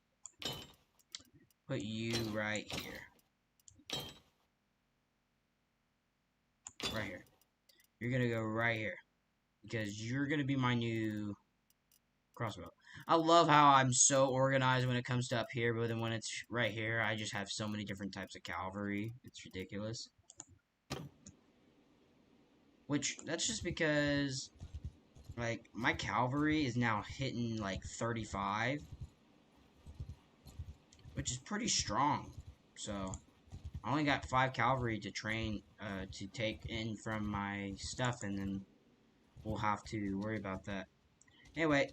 Put you right here. Right here. You're gonna go right here. Because you're gonna be my new crossbow. I love how I'm so organized when it comes to up here, but then when it's right here, I just have so many different types of cavalry. It's ridiculous. Which, that's just because, like, my cavalry is now hitting, like, 35. Which is pretty strong. So, I only got 5 cavalry to train, to take in from my stuff, and then we'll have to worry about that. Anyway,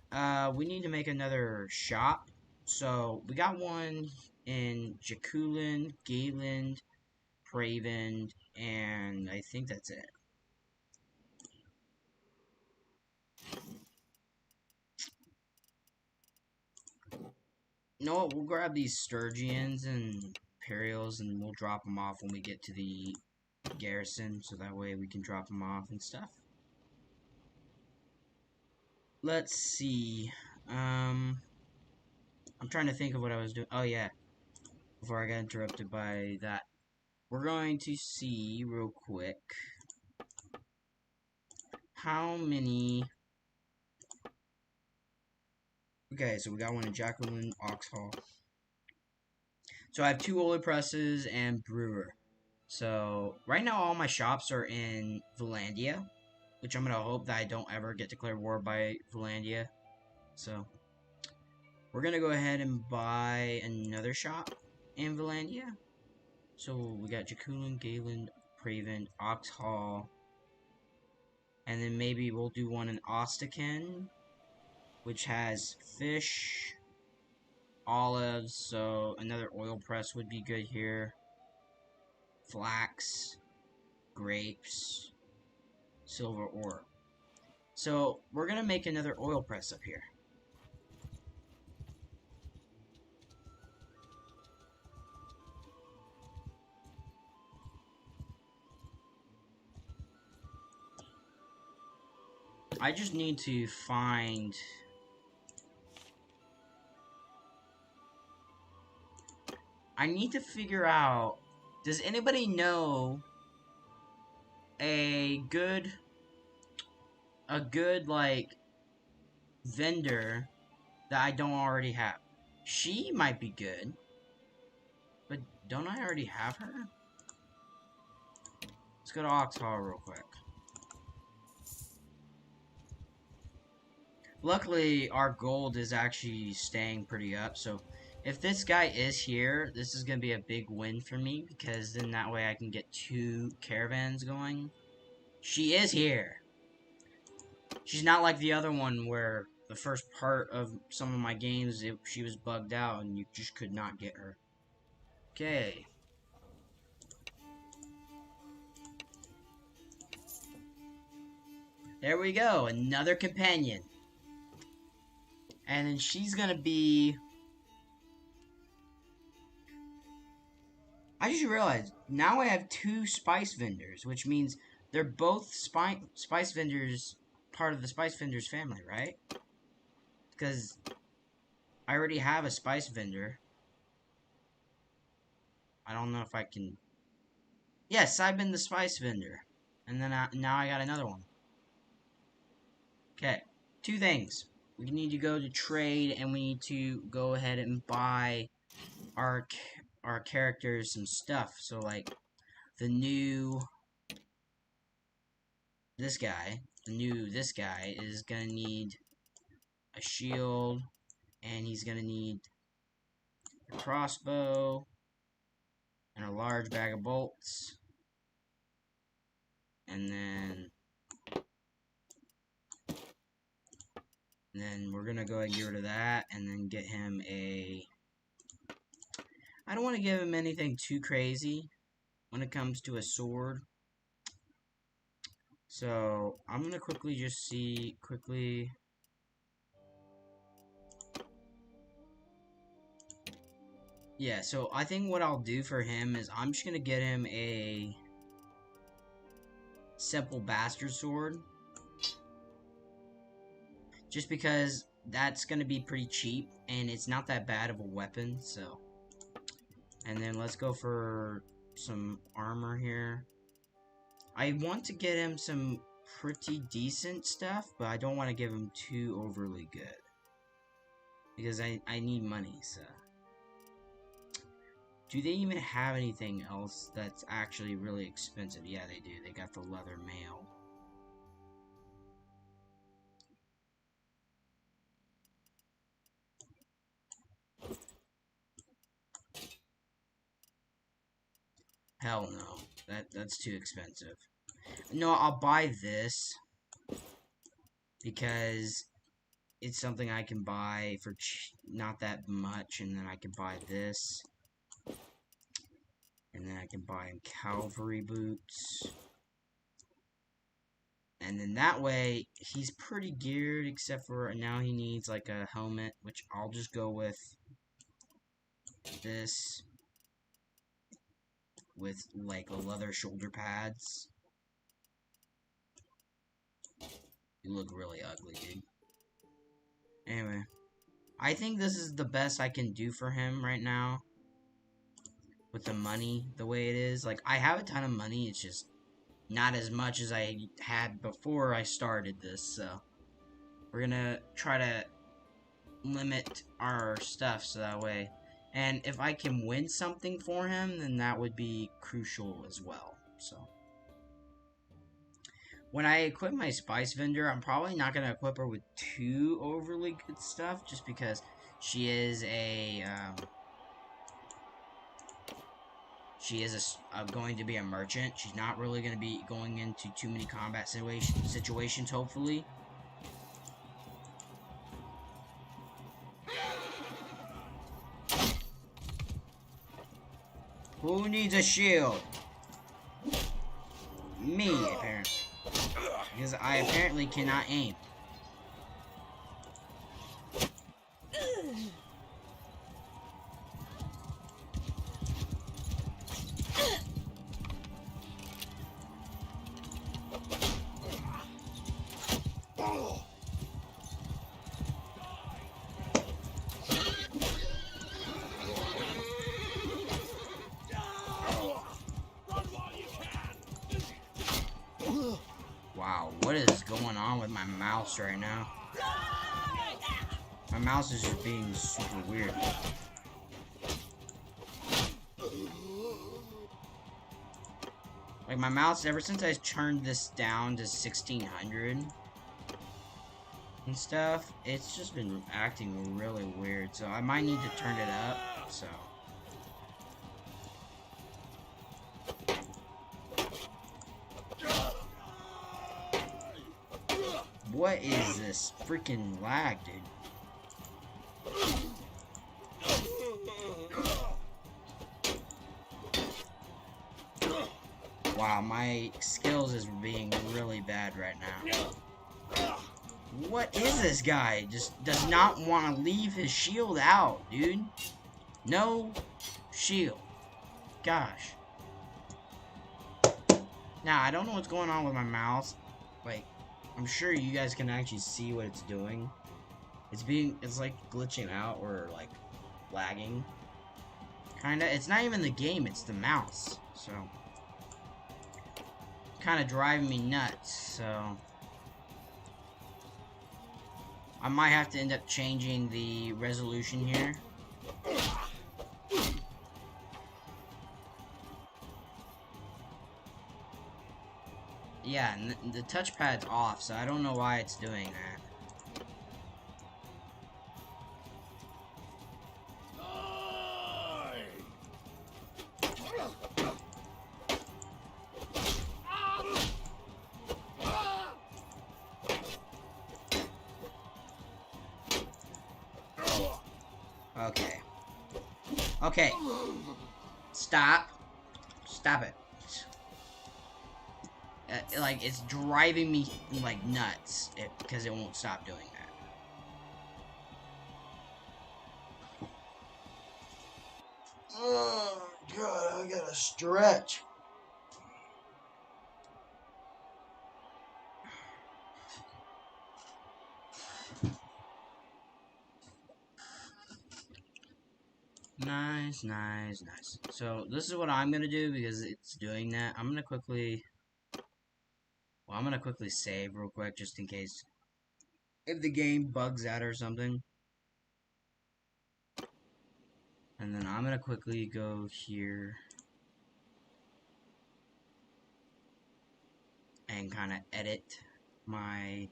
we need to make another shop. So, we got one in Jaculin, Gayland, Praven, and I think that's it. You know what, we'll grab these Sturgians and Imperials and we'll drop them off when we get to the garrison, so that way we can drop them off and stuff. Let's see. I'm trying to think of what I was doing. Oh, yeah. Before I got interrupted by that. We're going to see real quick how many. Okay, so we got one in Jacqueline, Oxhall. So I have 2 oil presses and brewer. So right now all my shops are in Valandia, which I'm gonna hope that I don't ever get declared war by Valandia. So we're gonna go ahead and buy another shop in Valandia. So we got Jaculin, Gayland, Praven, Oxhall, and then maybe we'll do one in Ostaken, which has fish, olives, so another oil press would be good here. Flax, grapes, silver ore. So we're gonna make another oil press up here. I just need to find. I need to figure out, does anybody know a good like vendor that I don't already have? She might be good, but don't I already have her? Let's go to Oxhall real quick. Luckily, our gold is actually staying pretty up, so if this guy is here, this is going to be a big win for me, because then that way I can get 2 caravans going. She is here! She's not like the other one where the first part of some of my games, she was bugged out and you just could not get her. Okay. There we go, another companion. And then she's gonna be... I just realized, now I have 2 spice vendors, which means they're both spice vendors, part of the spice vendors family, right? Because I already have a spice vendor. I don't know if I can... Yes, I've been the spice vendor. And then now I got another one. Okay, 2 things. We need to go to trade, and we need to go ahead and buy our characters some stuff. So, like, the new... This guy is gonna need a shield And he's gonna need a crossbow and a large bag of bolts. And then we're gonna go ahead and get rid of that, and then get him a... I don't want to give him anything too crazy when it comes to a sword. So, I'm gonna quickly just see, Yeah, so I think what I'll do for him is I'm just gonna get him a simple bastard sword. Just because that's gonna be pretty cheap, and it's not that bad of a weapon, so. And then let's go for some armor here. I want to get him some pretty decent stuff, but I don't want to give him too overly good. Because I need money, so. Do they even have anything else that's actually really expensive? Yeah, they do. They got the leather mail. Hell no. That's too expensive. No, I'll buy this because it's something I can buy for not that much, and then I can buy this. And then I can buy him cavalry boots. And then that way, he's pretty geared, except for now he needs like a helmet, which I'll just go with this. With like leather shoulder pads. You look really ugly, dude. Anyway, I think this is the best I can do for him right now. With the money, the way it is. Like, I have a ton of money, it's just not as much as I had before I started this, so. We're gonna try to limit our stuff so that way. And if I can win something for him, then that would be crucial as well, so. When I equip my spice vendor, I'm probably not going to equip her with too overly good stuff, just because she is going to be a merchant. She's not really going to be going into too many combat situations, hopefully. Who needs a shield? Me, apparently. Because I apparently cannot aim. Wow, what is going on with my mouse right now? My mouse is just being super weird. Like, my mouse, ever since I turned this down to 1600 and stuff, it's just been acting really weird. So I might need to turn it up, so. What is this freaking lag, dude? Wow, my skills is being really bad right now. What is this guy? Just does not want to leave his shield out, dude. No shield. Gosh. Now, I don't know what's going on with my mouse. Like, I'm sure you guys can actually see what it's doing. It's like glitching out or like lagging. Kinda. It's not even the game, it's the mouse. So, kind of driving me nuts. So, I might have to end up changing the resolution here. Yeah, and the touchpad's off, so I don't know why it's doing that. Okay. Okay. Stop. Stop it. Like, it's driving me, like, nuts. Because it won't stop doing that. Oh, God, I gotta stretch. Nice, nice, nice. So, this is what I'm gonna do because it's doing that. I'm gonna quickly save real quick just in case if the game bugs out or something. And then I'm gonna quickly go here and kind of edit my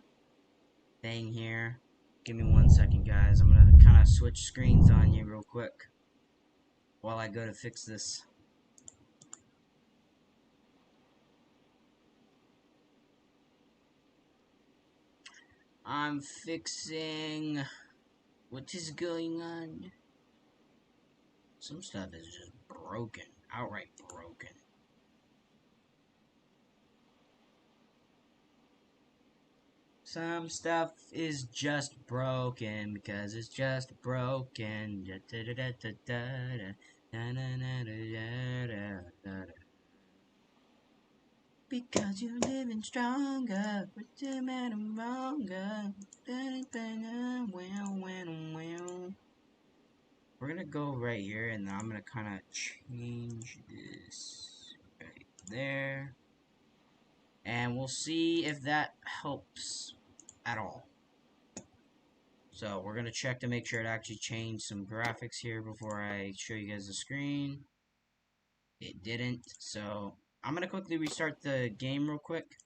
thing here. Give me 1 second, guys. I'm gonna kind of switch screens on you real quick while I go to fix this. I'm fixing what is going on. Some stuff is just broken, outright broken. Some stuff is just broken because it's just broken. Because you're living stronger, but you made them wronger. We're gonna go right here, and then I'm gonna kind of change this right there. And we'll see if that helps at all. So we're gonna check to make sure it actually changed some graphics here before I show you guys the screen. It didn't, so I'm gonna quickly restart the game real quick.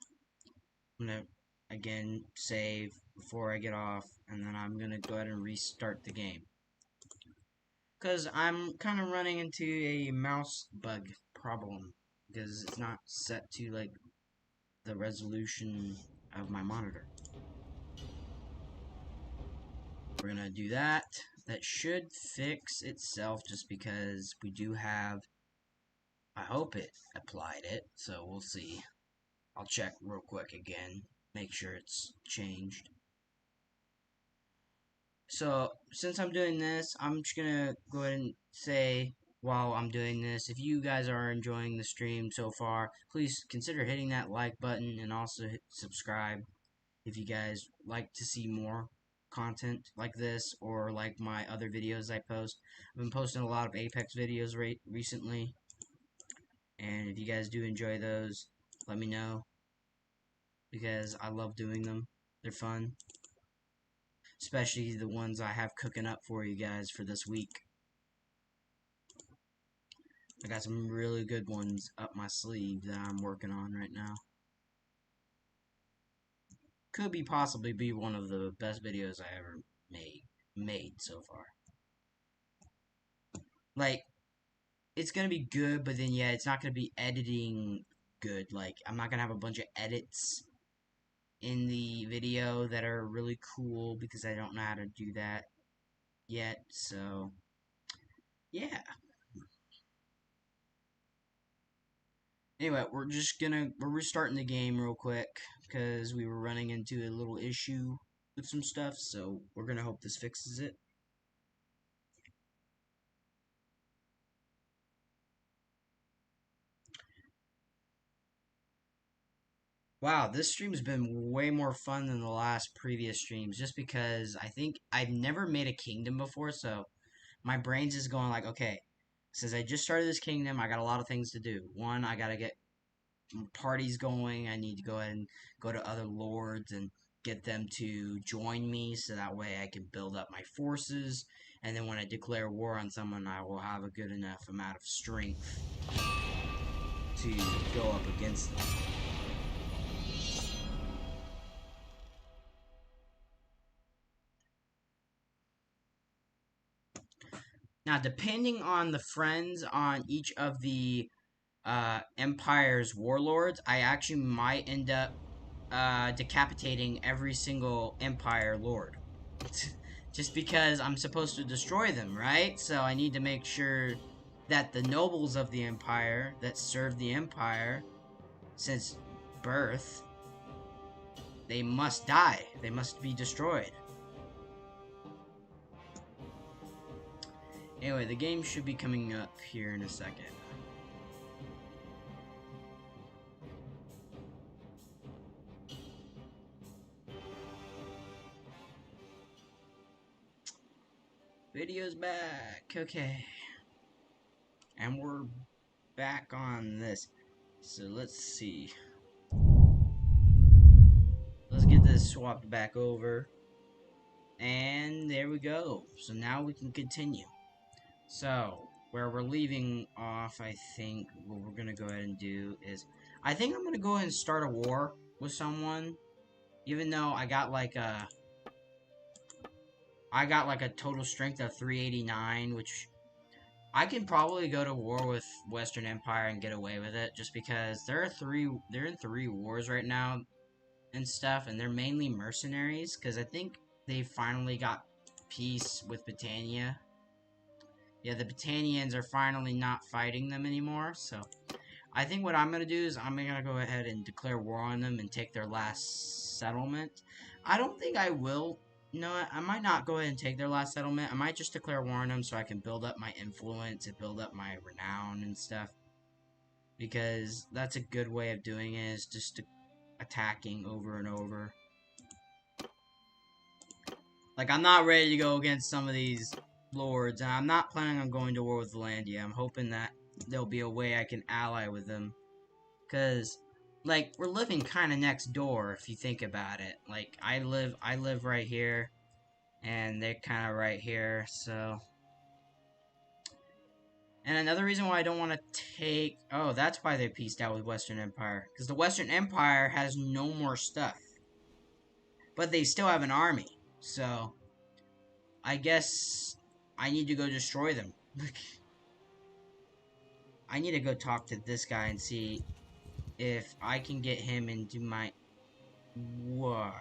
I'm gonna again save before I get off, and then I'm gonna go ahead and restart the game. Cause I'm kind of running into a mouse bug problem because it's not set to like the resolution of my monitor. We're gonna do that. That should fix itself just because we do have, I hope it applied it, so we'll see. I'll check real quick again, make sure it's changed. So, since I'm doing this, I'm just gonna go ahead and say, while I'm doing this, if you guys are enjoying the stream so far, please consider hitting that like button and also hit subscribe if you guys like to see more content like this or like my other videos I post. I've been posting a lot of Apex videos recently, and if you guys do enjoy those, let me know because I love doing them. They're fun, especially the ones I have cooking up for you guys for this week. I got some really good ones up my sleeve that I'm working on right now. Could be possibly be one of the best videos I ever made so far. Like, it's gonna be good, but then yeah, it's not gonna be editing good. Like, I'm not gonna have a bunch of edits in the video that are really cool because I don't know how to do that yet. So, yeah. Anyway, we're restarting the game real quick because we were running into a little issue with some stuff. So we're gonna hope this fixes it. Wow, this stream's been way more fun than the last previous streams just because I think I've never made a kingdom before, so my brain's just going like, okay, since I just started this kingdom, I got a lot of things to do. One, I gotta get parties going. I need to go ahead and go to other lords and get them to join me so that way I can build up my forces. And then when I declare war on someone, I will have a good enough amount of strength to go up against them. Now, depending on the friends on each of the Empire's warlords, I actually might end up decapitating every single Empire lord. Just because I'm supposed to destroy them, right? So I need to make sure that the nobles of the empire that serve the empire since birth, they must die. They must be destroyed. Anyway, the game should be coming up here in a second. Video's back. Okay. And we're back on this. So let's see. Let's get this swapped back over. And there we go. So now we can continue. So, where we're leaving off, I think what we're going to go ahead and do is... I think I'm going to go ahead and start a war with someone. Even though I got like a total strength of 389, which I can probably go to war with Western Empire and get away with it, just because they're in 3 wars right now and stuff, and they're mainly mercenaries, because I think they finally got peace with Britannia. Yeah, the Britannians are finally not fighting them anymore, so I think what I'm going to do is I'm going to go ahead and declare war on them and take their last settlement. I don't think I will. No, I might not go ahead and take their last settlement. I might just declare war on them so I can build up my influence and build up my renown and stuff. Because that's a good way of doing it, is just attacking over and over. Like, I'm not ready to go against some of these lords, and I'm not planning on going to war with Valandia. I'm hoping that there'll be a way I can ally with them. Because, like, we're living kind of next door, if you think about it. Like, I live right here, and they're kind of right here, so... And another reason why I don't want to take... Oh, that's why they pieced out with Western Empire. Because the Western Empire has no more stuff. But they still have an army. So, I guess I need to go destroy them. I need to go talk to this guy and see if I can get him into my war.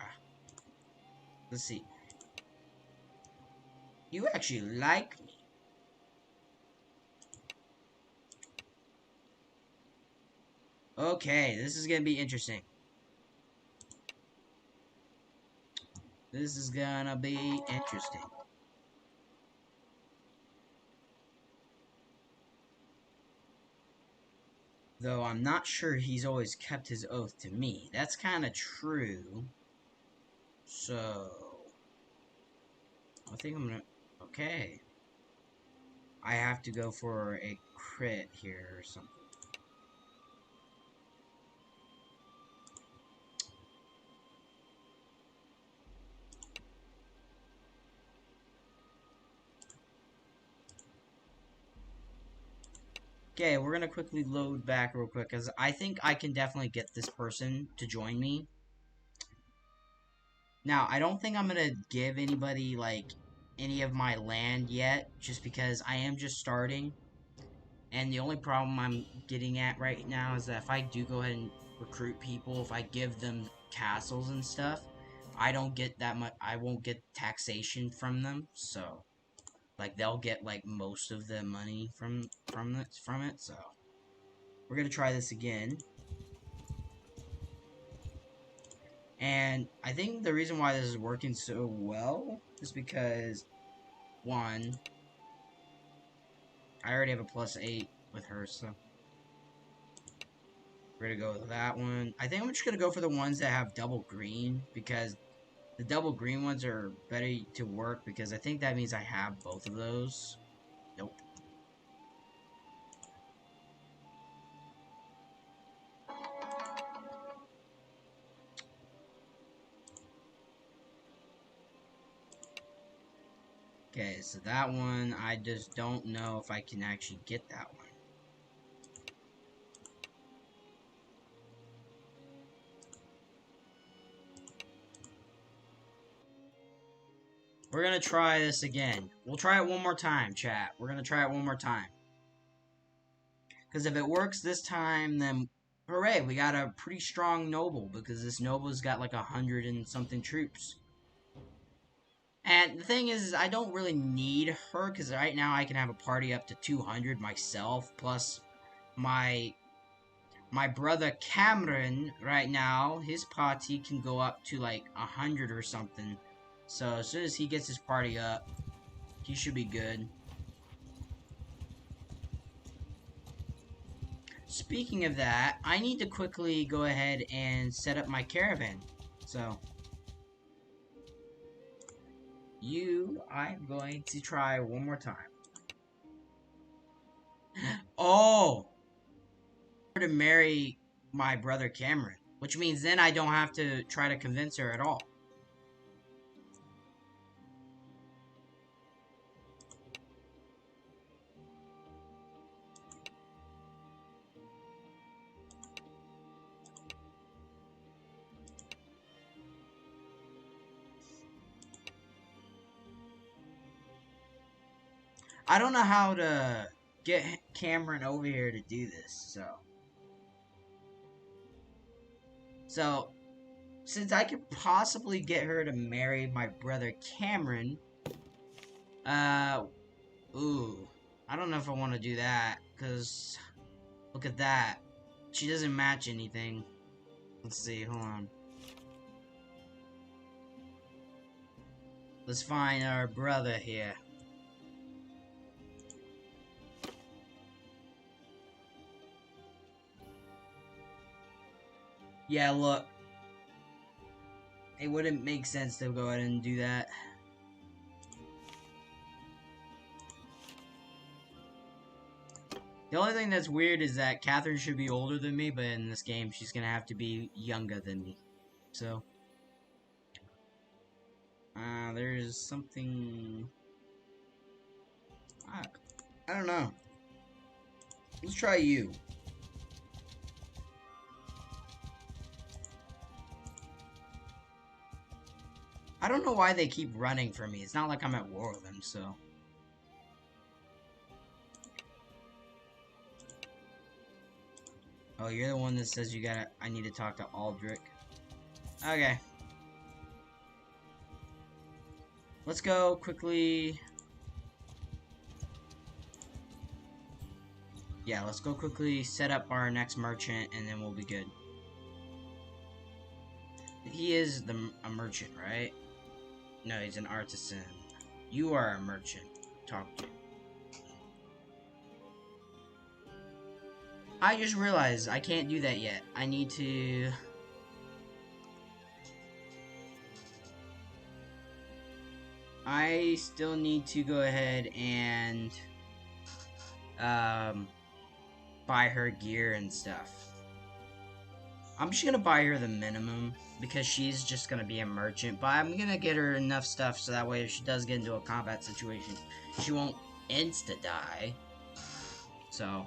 Let's see. You actually like me. Okay, this is gonna be interesting. This is gonna be interesting. Though I'm not sure he's always kept his oath to me. That's kind of true. So... I think I'm gonna... Okay. I have to go for a crit here or something. Okay, we're gonna quickly load back real quick, because I think I can definitely get this person to join me. Now, I don't think I'm gonna give anybody, like, any of my land yet, just because I am just starting. And the only problem I'm getting at right now is that if I do go ahead and recruit people, if I give them castles and stuff, I don't get that much, I won't get taxation from them, so... Like, they'll get, like, most of the money from it, so... We're gonna try this again. And I think the reason why this is working so well is because, one, I already have a +8 with her, so... We're gonna go with that one. I think I'm just gonna go for the ones that have double green, because the double green ones are better to work, because I think that means I have both of those. Nope. Okay, so that one, I just don't know if I can actually get that one. We're gonna try this again. We'll try it one more time, chat. We're gonna try it one more time. Because if it works this time, then hooray, we got a pretty strong noble, because this noble's got like 100 and something troops. And the thing is I don't really need her, because right now I can have a party up to 200 myself, plus my brother Cameron right now, his party can go up to like 100 or something. So as soon as he gets his party up, he should be good. Speaking of that, I need to quickly go ahead and set up my caravan. So I'm going to try one more time. Oh! To marry my brother Cameron, which means then I don't have to try to convince her at all. I don't know how to get Cameron over here to do this, so since I could possibly get her to marry my brother Cameron, ooh, I don't know if I want to do that, because look at that. She doesn't match anything. Let's see, hold on. Let's find our brother here. Yeah, look. It wouldn't make sense to go ahead and do that. The only thing that's weird is that Catherine should be older than me, but in this game, she's gonna have to be younger than me. So, there's something... I don't know. Let's try you. I don't know why they keep running from me. It's not like I'm at war with them, so... Oh, you're the one that says I need to talk to Aldrich. Okay. Let's go quickly... Yeah, let's go quickly set up our next merchant, and then we'll be good. He is a merchant, right? No, he's an artisan. You are a merchant. Talk to. I just realized I can't do that yet. I need to... I still need to go ahead and buy her gear and stuff. I'm just gonna buy her the minimum because she's just gonna be a merchant, but I'm gonna get her enough stuff so that way if she does get into a combat situation, she won't insta-die. So,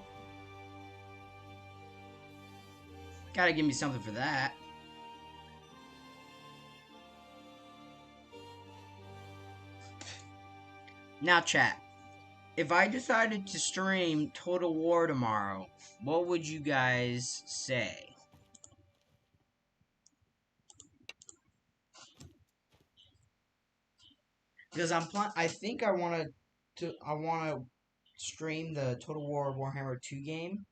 gotta give me something for that. Now, chat. If I decided to stream Total War tomorrow, what would you guys say? Because I think I want to stream the Total War Warhammer 2 game,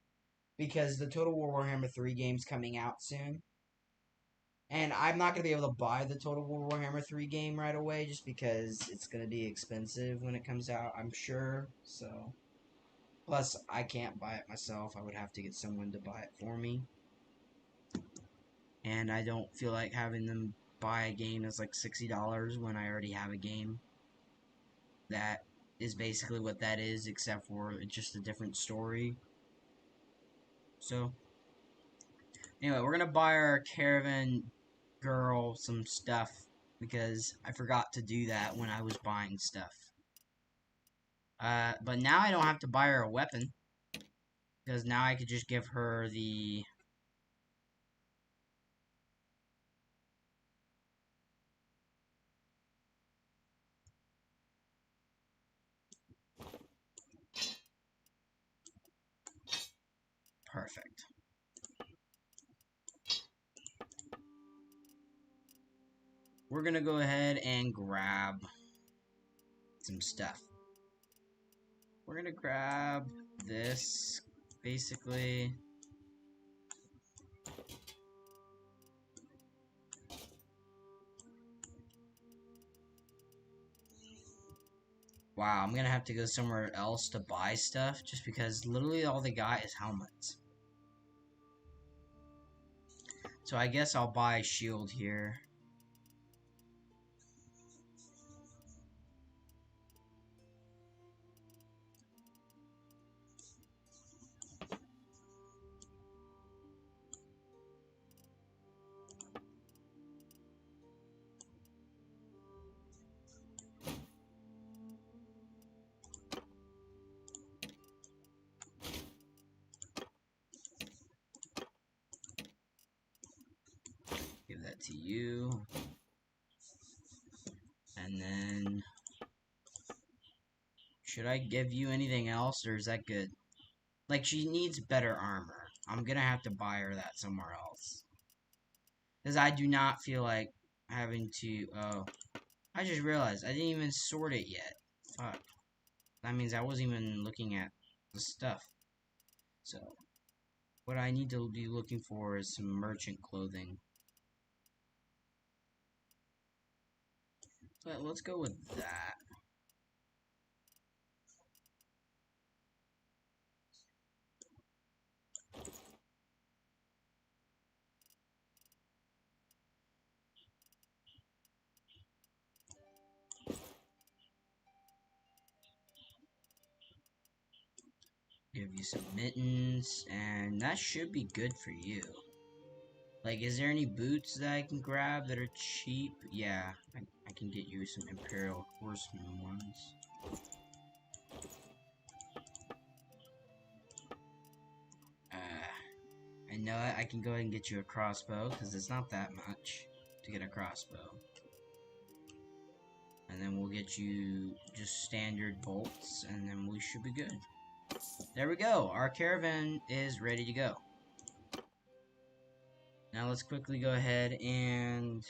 because the Total War Warhammer 3 game's coming out soon. And I'm not going to be able to buy the Total War Warhammer 3 game right away, just because it's going to be expensive when it comes out, I'm sure. So, plus, I can't buy it myself. I would have to get someone to buy it for me. And I don't feel like having them buy a game that's like $60 when I already have a game. That is basically what that is, except for it's just a different story. So, anyway, we're going to buy our caravan girl some stuff, because I forgot to do that when I was buying stuff. But now I don't have to buy her a weapon, because now I could just give her the... Perfect. We're gonna go ahead and grab some stuff. We're gonna grab this, basically. Wow, I'm gonna have to go somewhere else to buy stuff, just because literally all they got is helmets. So I guess I'll buy a shield here. Give that to you. And then... should I give you anything else, or is that good? Like, she needs better armor. I'm gonna have to buy her that somewhere else. Because I do not feel like having to... oh. I just realized I didn't even sort it yet. Fuck. That means I wasn't even looking at the stuff. So, what I need to be looking for is some merchant clothing. But let's go with that. Give you some mittens, and that should be good for you. Like, is there any boots that I can grab that are cheap? Yeah, I can get you some Imperial Horseman ones. I know it. I can go ahead and get you a crossbow, because it's not that much to get a crossbow. And then we'll get you just standard bolts, and then we should be good. There we go. Our caravan is ready to go. Now let's quickly go ahead and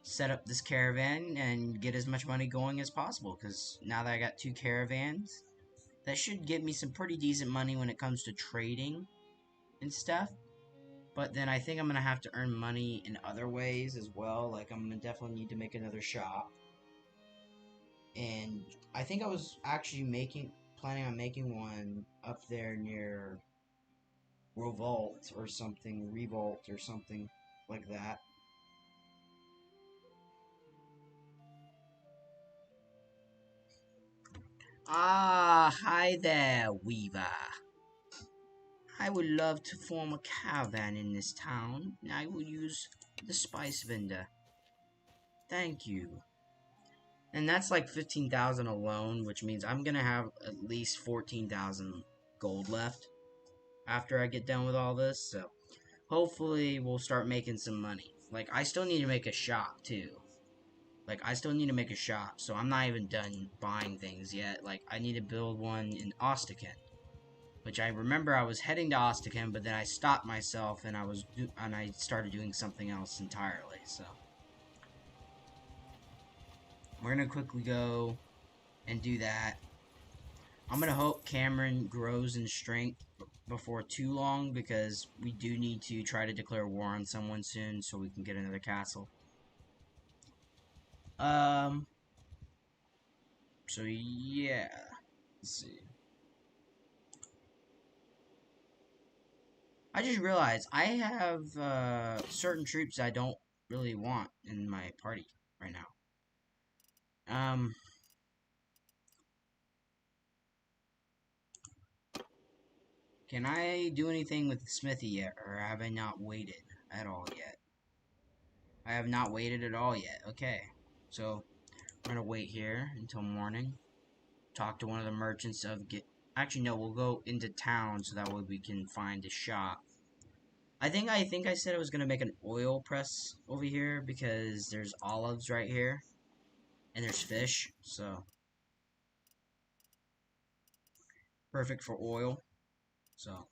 set up this caravan and get as much money going as possible, because now that I got 2 caravans, that should get me some pretty decent money when it comes to trading and stuff. But then I think I'm gonna have to earn money in other ways as well. Like, I'm gonna definitely need to make another shop. And I think I was actually planning on making one up there near Revolt or something like that. Ah, hi there, Weaver. I would love to form a caravan in this town, and I will use the spice vendor. Thank you. And that's like 15,000 alone, which means I'm gonna have at least 14,000 gold left after I get done with all this, so hopefully we'll start making some money. Like, I still need to make a shop, too. Like, I still need to make a shop, so I'm not even done buying things yet. Like, I need to build one in Ostraken, which I remember I was heading to Ostraken, but then I stopped myself and I started doing something else entirely. So we're gonna quickly go and do that. I'm gonna hope Cameron grows in strength before too long, because we do need to try to declare war on someone soon so we can get another castle. So yeah, let's see. I just realized I have certain troops I don't really want in my party right now. Can I do anything with the smithy yet, or have I not waited at all yet? I have not waited at all yet. Okay, so I'm gonna wait here until morning. Talk to one of the merchants Actually, no, we'll go into town so that way we can find a shop. I think I said I was gonna make an oil press over here because there's olives right here, and there's fish, so perfect for oil. So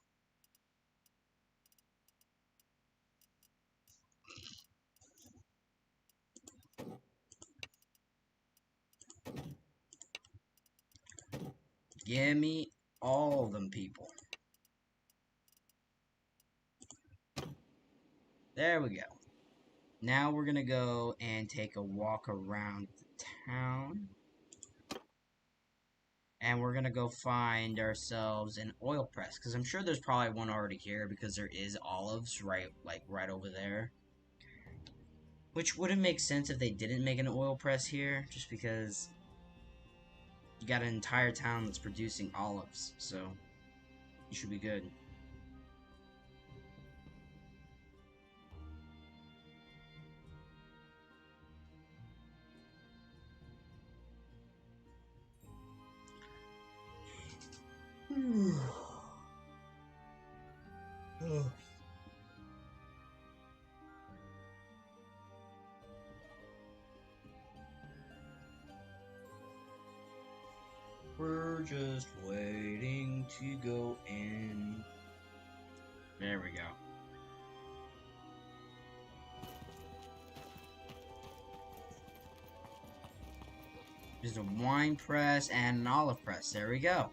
Give me all of them, people. There we go. Now we're gonna go and take a walk around the town. And we're gonna go find ourselves an oil press, because I'm sure there's probably one already here, because there is olives right over there. Which wouldn't make sense if they didn't make an oil press here, just because you got an entire town that's producing olives, so you should be good. We're just waiting to go in. There we go. There's a wine press and an olive press. There we go.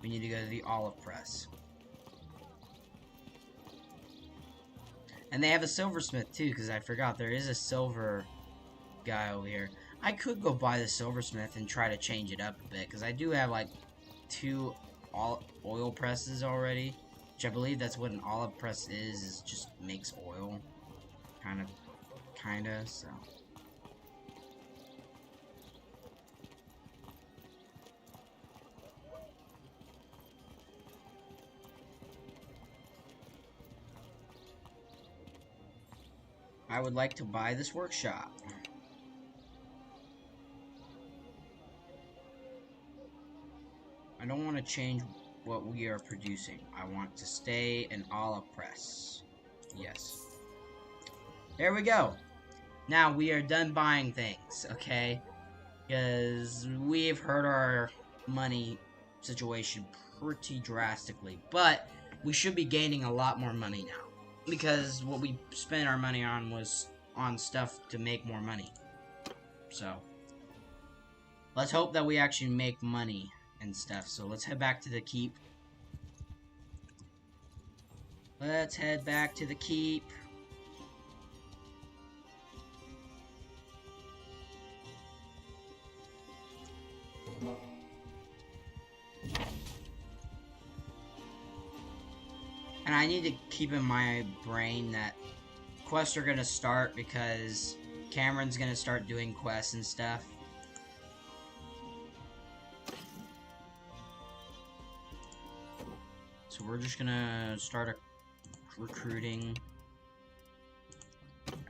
We need to go to the olive press. And they have a silversmith too, because I forgot there is a silver guy over here. I could go buy the silversmith and try to change it up a bit, because I do have like 2 oil presses already, which I believe that's what an olive press is just makes oil. Kinda, so. I would like to buy this workshop. I don't want to change what we are producing. I want to stay an olive press. Yes. There we go. Now we are done buying things, okay? Because we've hurt our money situation pretty drastically. But we should be gaining a lot more money now. Because what we spent our money on was on stuff to make more money. So, let's hope that we actually make money and stuff. So let's head back to the keep. Let's head back to the keep. And I need to keep in my brain that quests are gonna start because Cameron's gonna start doing quests and stuff. So we're just gonna start recruiting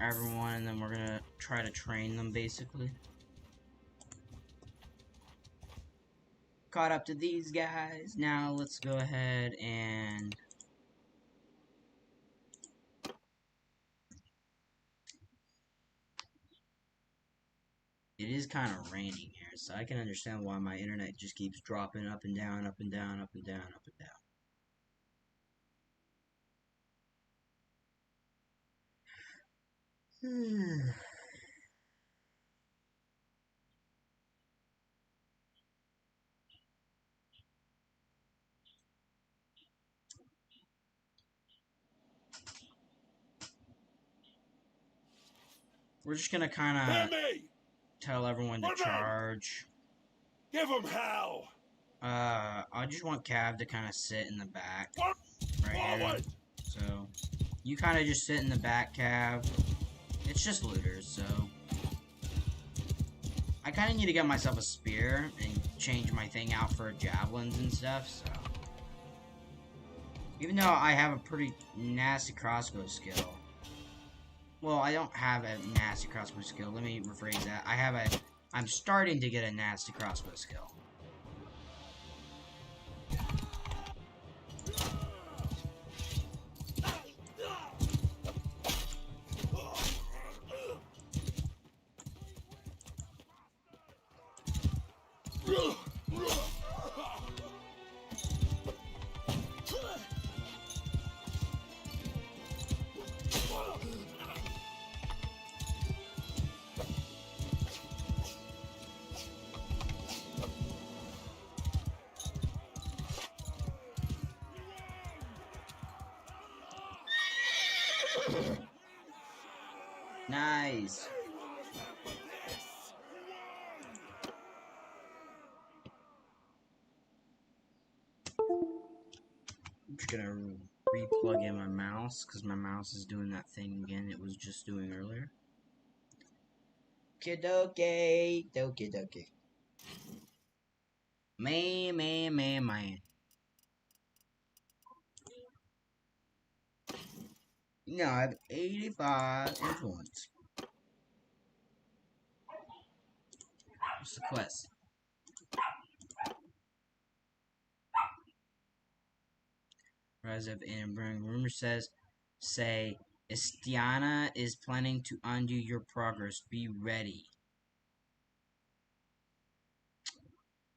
everyone, and then we're gonna try to train them, basically. Caught up to these guys. Now let's go ahead and... It is kind of raining here, so I can understand why my internet just keeps dropping up and down, up and down, up and down, up and down. We're just gonna kind of tell everyone to charge. Give them hell! I just want Cav to kind of sit in the back, right here. So, you kind of just sit in the back, Cav. It's just looters, so... I kind of need to get myself a spear and change my thing out for javelins and stuff, so... Even though I have a pretty nasty crossbow skill. Well, I don't have a nasty crossbow skill. Let me rephrase that. I'm starting to get a nasty crossbow skill. Nice. I'm just gonna re-plug in my mouse because my mouse is doing that thing again it was just doing earlier. Kidoke, doke doke. Man. No, I have 85 influence. What's the quest? Rise of Annenberg. Rumor say Istiana is planning to undo your progress. Be ready.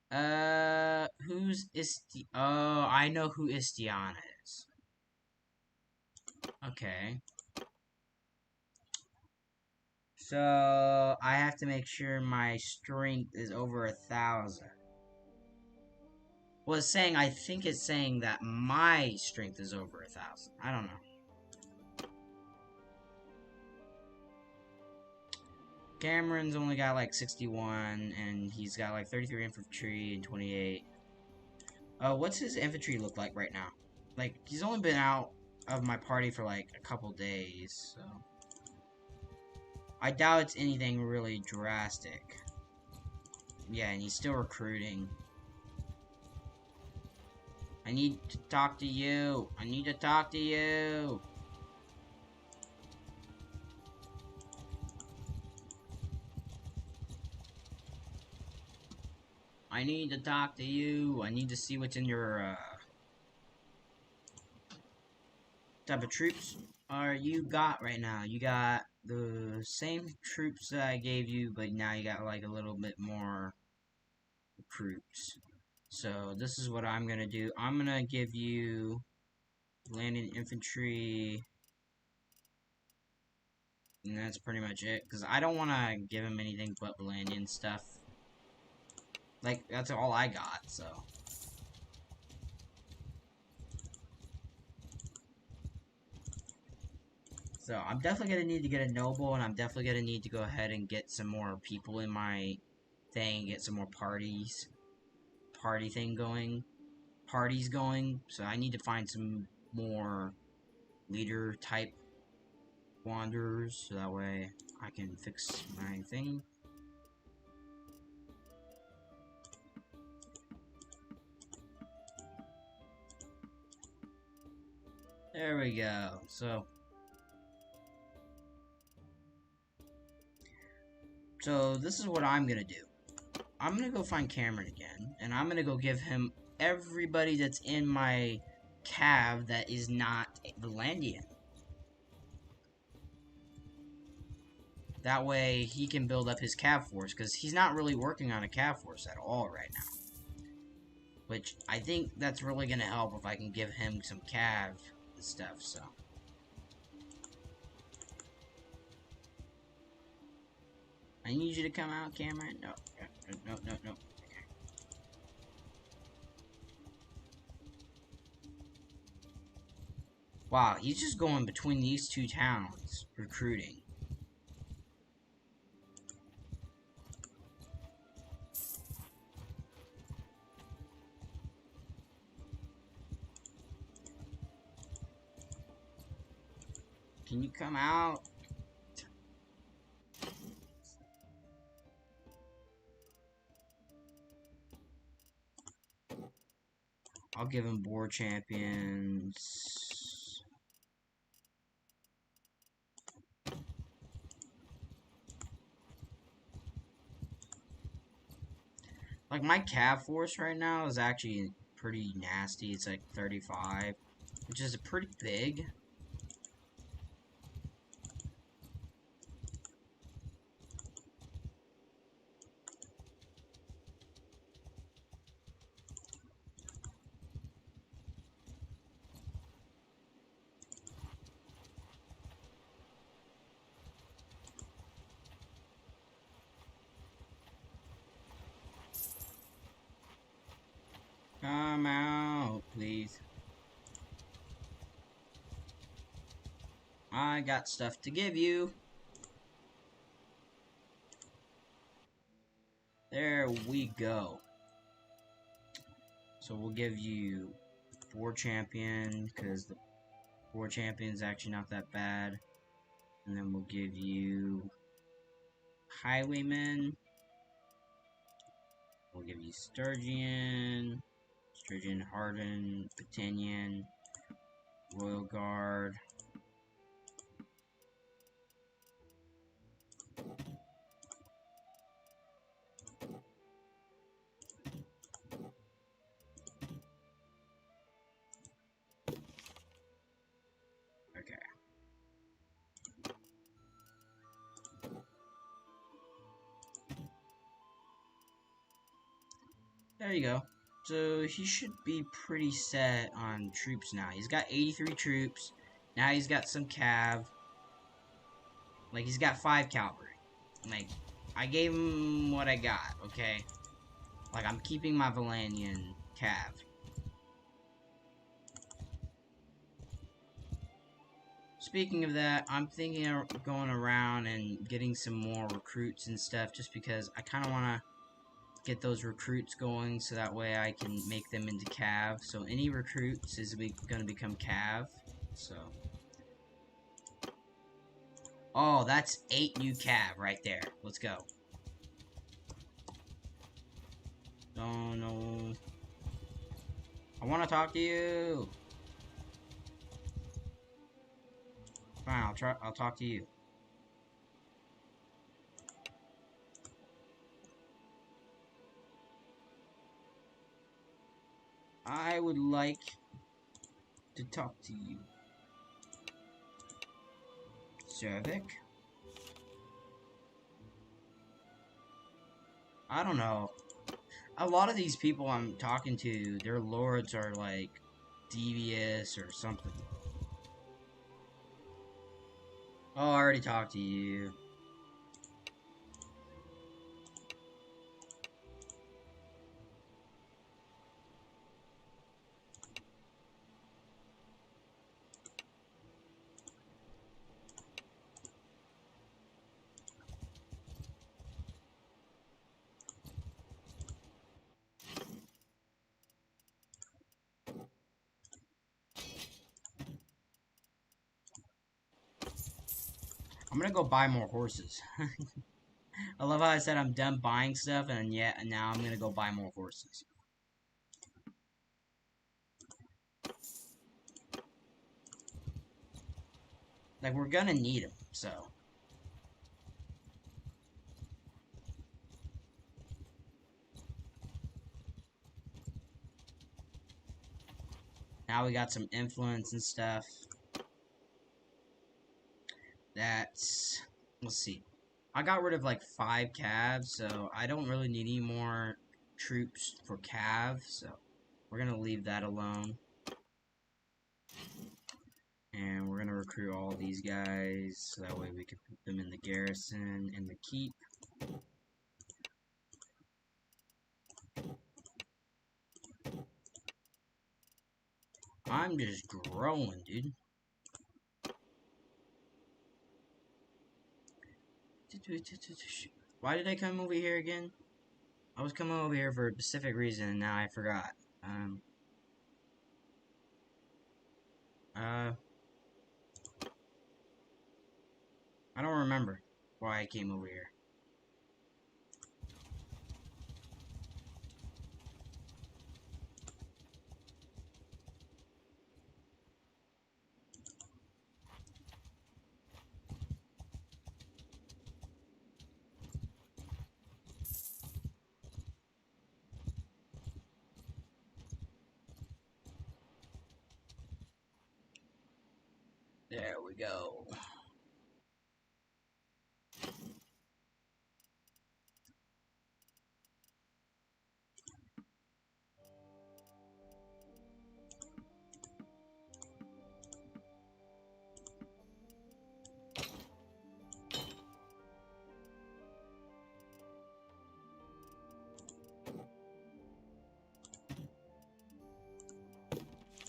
Who's Isti? Oh, I know who Istiana is. Okay. So I have to make sure my strength is over 1,000. Well, it's saying, I think it's saying that my strength is over 1,000. I don't know. Cameron's only got like 61, and he's got like 33 infantry and 28. What's his infantry look like right now? Like, he's only been out of my party for like a couple days, so I doubt it's anything really drastic. Yeah, and he's still recruiting. I need to talk to you. I need to talk to you. I need to talk to you. I need to see what's in your, type of troops are you got right now. You got the same troops that I gave you, but now you got, like, a little bit more recruits. So, this is what I'm gonna do. I'm gonna give you landing infantry, and that's pretty much it, because I don't want to give him anything but landing stuff. Like, that's all I got, so. So, I'm definitely going to need to get a noble, and I'm definitely going to need to go ahead and get some more people in my thing, get some more parties. Parties going. So, I need to find some more leader-type wanderers, so that way I can fix my thing. There we go. So this is what I'm gonna do. I'm gonna go find Cameron again, and I'm gonna go give him everybody that's in my cav that is not Valandian. That way he can build up his cav force, because he's not really working on a cav force at all right now. Which, I think that's really gonna help if I can give him some cav and stuff, so. I need you to come out, Cameron. No. Okay. Wow, he's just going between these two towns, recruiting. Can you come out? I'll give him board champions. Like, my cav force right now is actually pretty nasty. It's like 35, which is pretty big. Come out, please. I got stuff to give you. There we go. So we'll give you 4 champion, because the 4 champion is actually not that bad. And then we'll give you highwayman. We'll give you Sturgeon, Harden, Batinian, Royal Guard. Okay. There you go. So he should be pretty set on troops now. He's got 83 troops. Now he's got some cav. Like, he's got 5 cavalry. Like, I gave him what I got, okay? Like, I'm keeping my Valanian cav. Speaking of that, I'm thinking of going around and getting some more recruits and stuff, just because I kind of want to get those recruits going, so that way I can make them into cav. So any recruits is going to become cav. So, oh, that's 8 new cav right there. Let's go. Oh no, I want to talk to you. Fine, I'll talk to you. I would like to talk to you. Cervic? I don't know. A lot of these people I'm talking to, their lords are like devious or something. Oh, I already talked to you. I'm gonna go buy more horses. I love how I said I'm done buying stuff, and yet now I'm gonna go buy more horses. Like, we're gonna need them, so. Now we got some influence and stuff. That's, let's see. I got rid of like 5 calves, so I don't really need any more troops for cav, so we're gonna leave that alone. And we're gonna recruit all these guys, so that way we can put them in the garrison and the keep. I'm just growing, dude. Why did I come over here again? I was coming over here for a specific reason, and now I forgot. I don't remember why I came over here. There we go.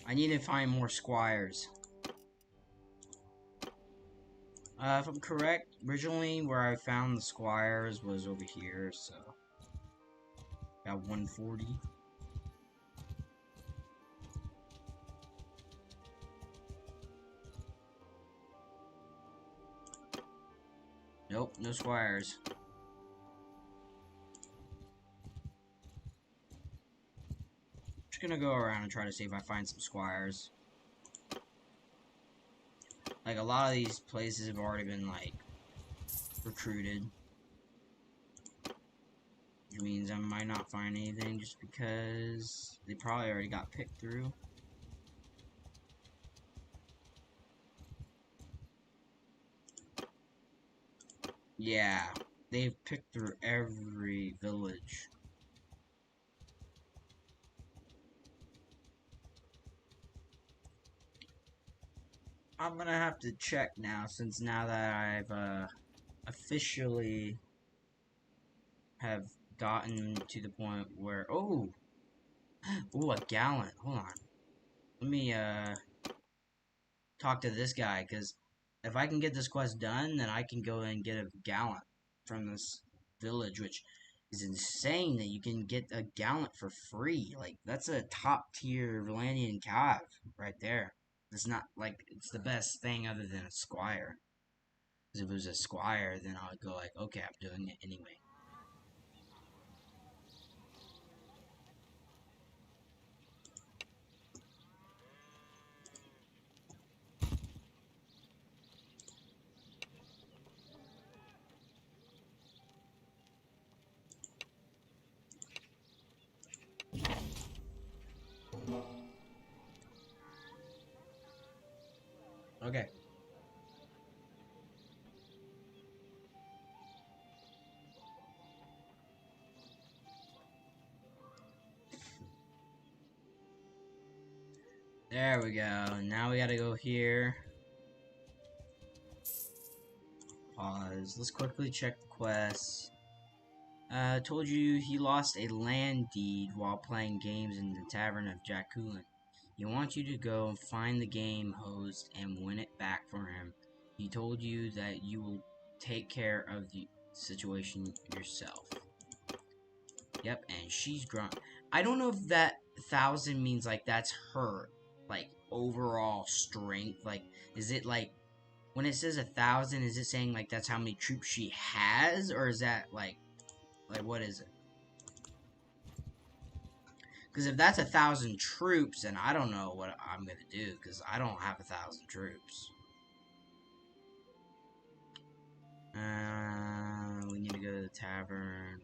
I need to find more squires. If I'm correct, originally where I found the squires was over here, so Got 140. Nope, no squires. Just gonna go around and try to see if I find some squires. Like, a lot of these places have already been, like, recruited. Which means I might not find anything just because they probably already got picked through. Yeah, they've picked through every village. I'm gonna have to check now, since now that I've officially have gotten to the point where oh a gallant. Hold on, let me talk to this guy, because if I can get this quest done, then I can go and get a gallant from this village, which is insane that you can get a gallant for free. Like, that's a top tier Valandian cav right there. It's not like it's the best thing other than a squire. Because if it was a squire, then I would go like, okay, I'm doing it anyway. Okay. There we go. Now we gotta go here. Pause. Let's quickly check the quests. Told you he lost a land deed while playing games in the Tavern of Jacqueline. He wants you to go and find the game host and win it back for him. He told you that you will take care of the situation yourself. Yep, and she's grunt. I don't know if that 1,000 means like that's her, like, overall strength. Like, is it like when it says 1,000? Is it saying like that's how many troops she has, or is that like what is it? Because if that's 1,000 troops, then I don't know what I'm gonna do, because I don't have 1,000 troops. We need to go to the tavern.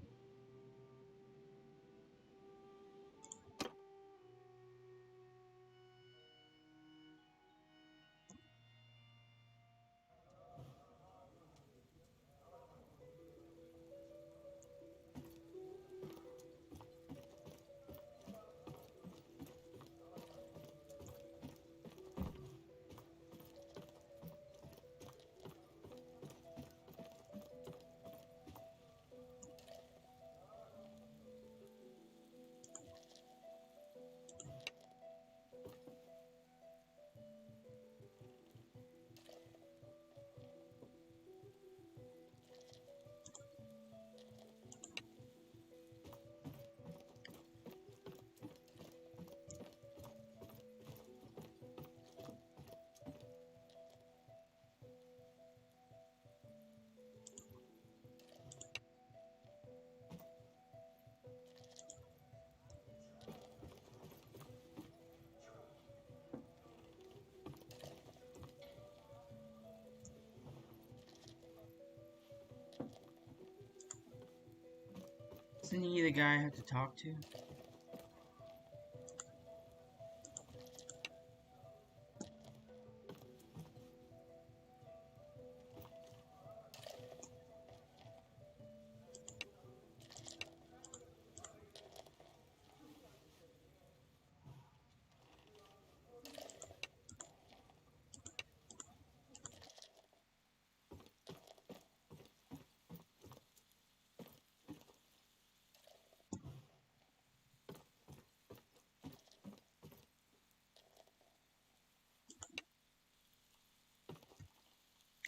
Isn't he the guy I have to talk to?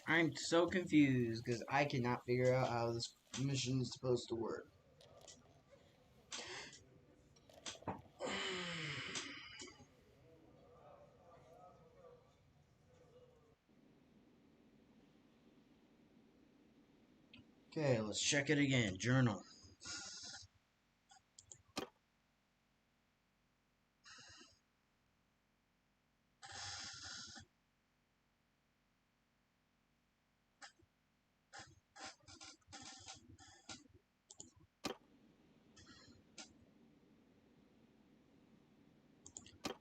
I'm so confused because I cannot figure out how this mission is supposed to work. Okay, let's check it again. Journal.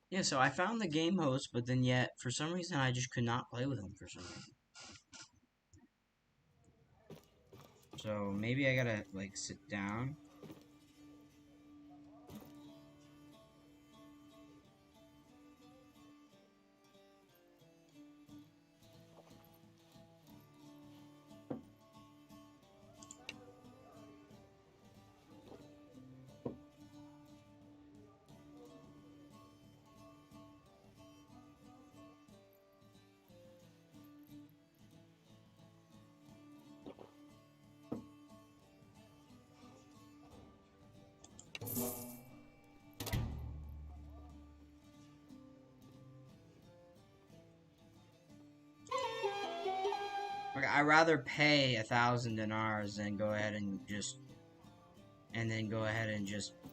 Yeah, so I found the game host, but then yet, for some reason, I just could not play with him for some reason. So maybe I gotta, like, sit down. Like, I'd rather pay 1,000 dinars than go ahead and just,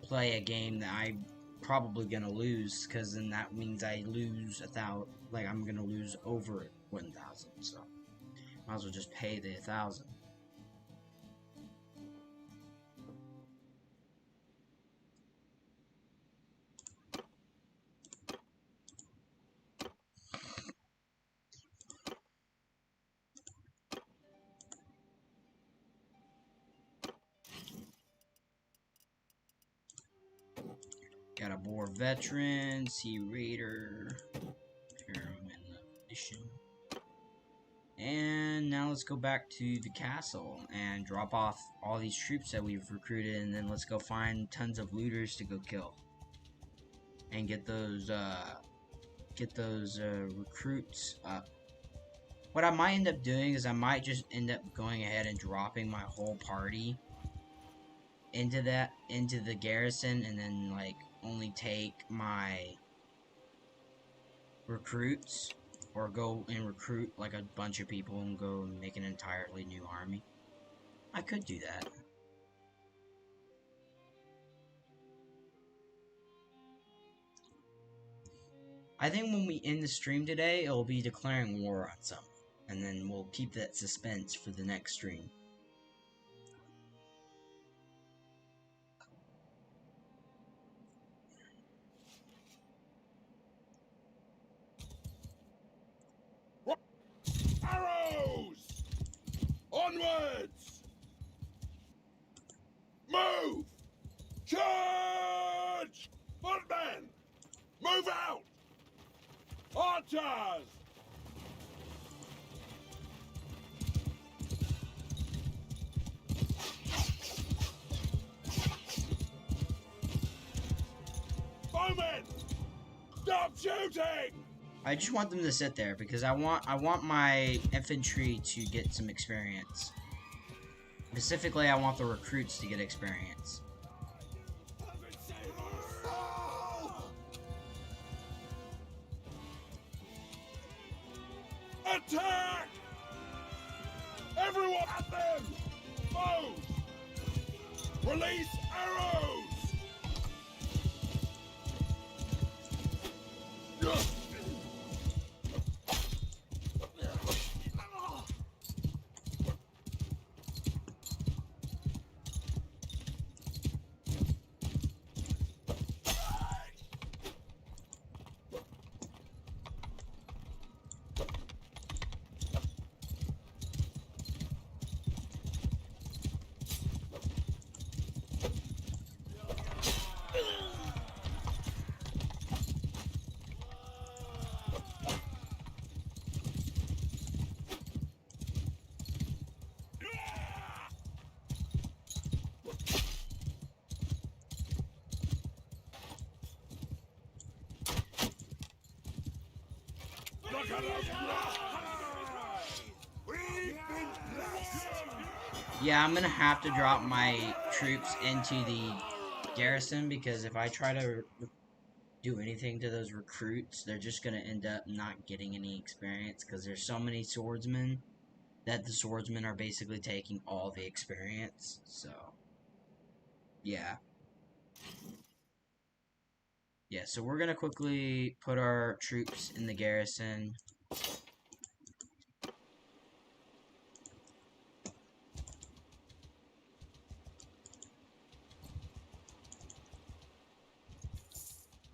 play a game that I'm probably gonna lose, because then that means I lose 1,000, like, I'm gonna lose over 1,000, so might as well just pay the 1,000. Got a Boar Veteran, Sea Raider, Pyramid Mission. And now let's go back to the castle and drop off all these troops that we've recruited, and then let's go find tons of looters to go kill. And get those recruits up. What I might end up doing is I might just end up going ahead and dropping my whole party into the garrison, and then, like, only take my recruits, or go and recruit like a bunch of people and go and make an entirely new army. I could do that. I think when we end the stream today, it'll be declaring war on something, and then we'll keep that suspense for the next stream. Arrows! Onwards! Move! Charge! Footmen! Move out! Archers! Bowmen! Stop shooting! I just want them to sit there because I want my infantry to get some experience. Specifically, I want the recruits to get experience. Attack! Everyone at them! Bows! Release arrows! Yeah, I'm gonna have to drop my troops into the garrison, because if I try to do anything to those recruits, they're just gonna end up not getting any experience, because there's so many swordsmen that the swordsmen are basically taking all the experience. So, yeah. Yeah, so we're gonna quickly put our troops in the garrison.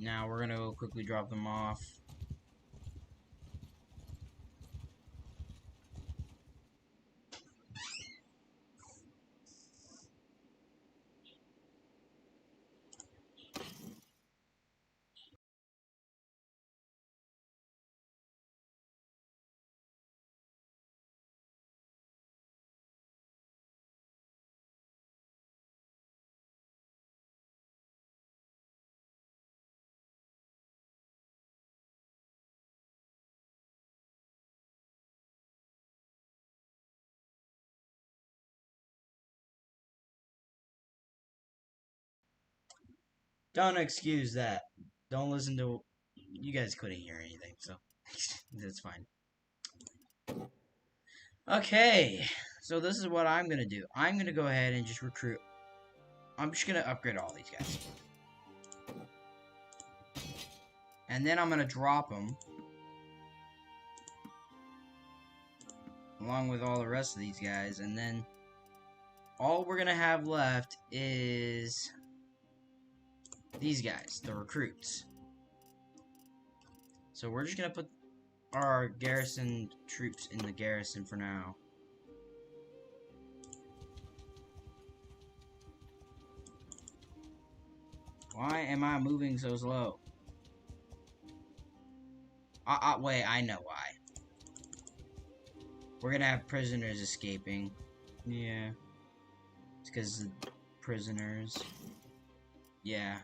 Now we're gonna go quickly drop them off. Don't excuse that. Don't listen to... You guys couldn't hear anything, so that's fine. Okay, so this is what I'm gonna do. I'm gonna go ahead and just recruit. I'm just gonna upgrade all these guys. And then I'm gonna drop them. Along with all the rest of these guys. And then all we're gonna have left is these guys, the recruits. So we're just gonna put our garrison troops in the garrison for now. Why am I moving so slow? Wait, I know why. We're gonna have prisoners escaping. Yeah. It's because the prisoners. Yeah.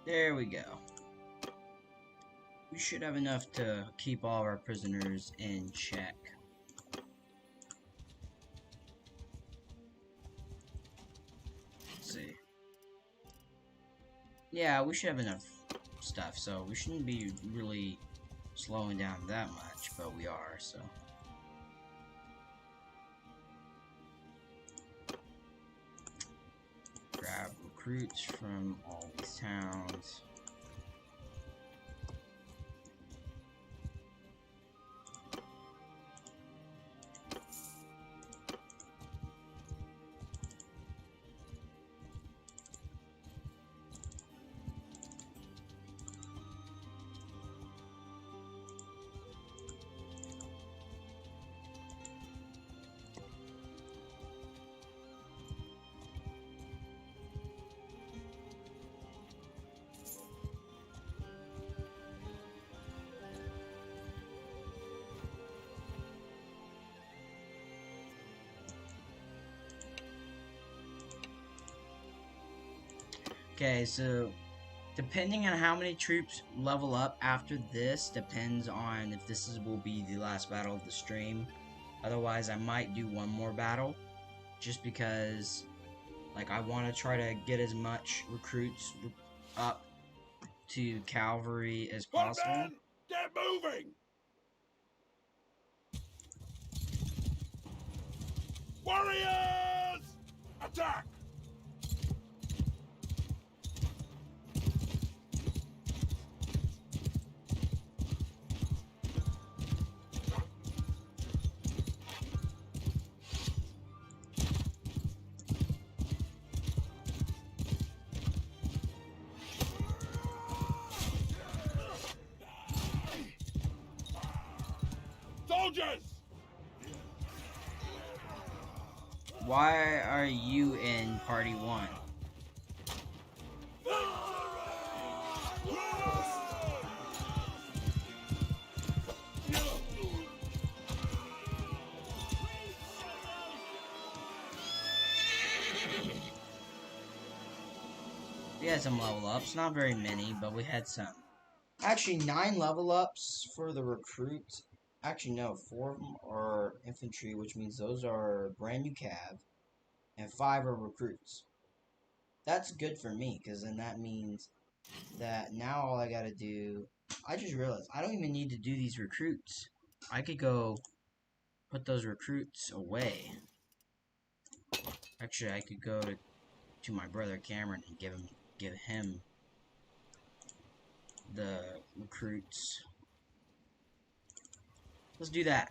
There we go. We should have enough to keep all of our prisoners in check. Let's see. Yeah, we should have enough stuff, so we shouldn't be really slowing down that much, but we are, so. Grab recruits from all these towns. Okay, so depending on how many troops level up after this depends on if will be the last battle of the stream. Otherwise, I might do one more battle, just because, like, I want to try to get as much recruits up to cavalry as possible. Men, get moving! Warriors! Attack! soldiers! Why are you in party 1? We had some level ups, not very many, but we had some. Actually, 9 level ups for the recruits. Actually, no, 4 of them are infantry, which means those are brand new cav, and 5 are recruits. That's good for me, because then that means that now all I gotta do... I just realized, I don't even need to do these recruits. I could go put those recruits away. Actually, I could go to my brother Cameron and give him the recruits. Let's do that.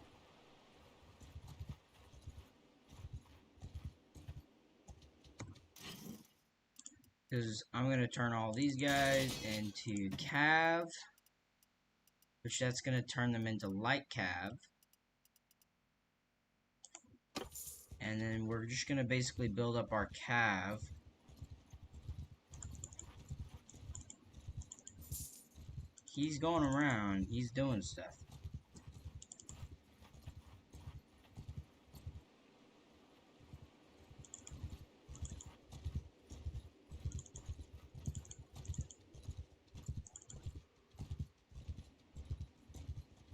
Because I'm going to turn all these guys into cav, which that's going to turn them into light cav. And then we're just going to basically build up our cav. He's going around, he's doing stuff.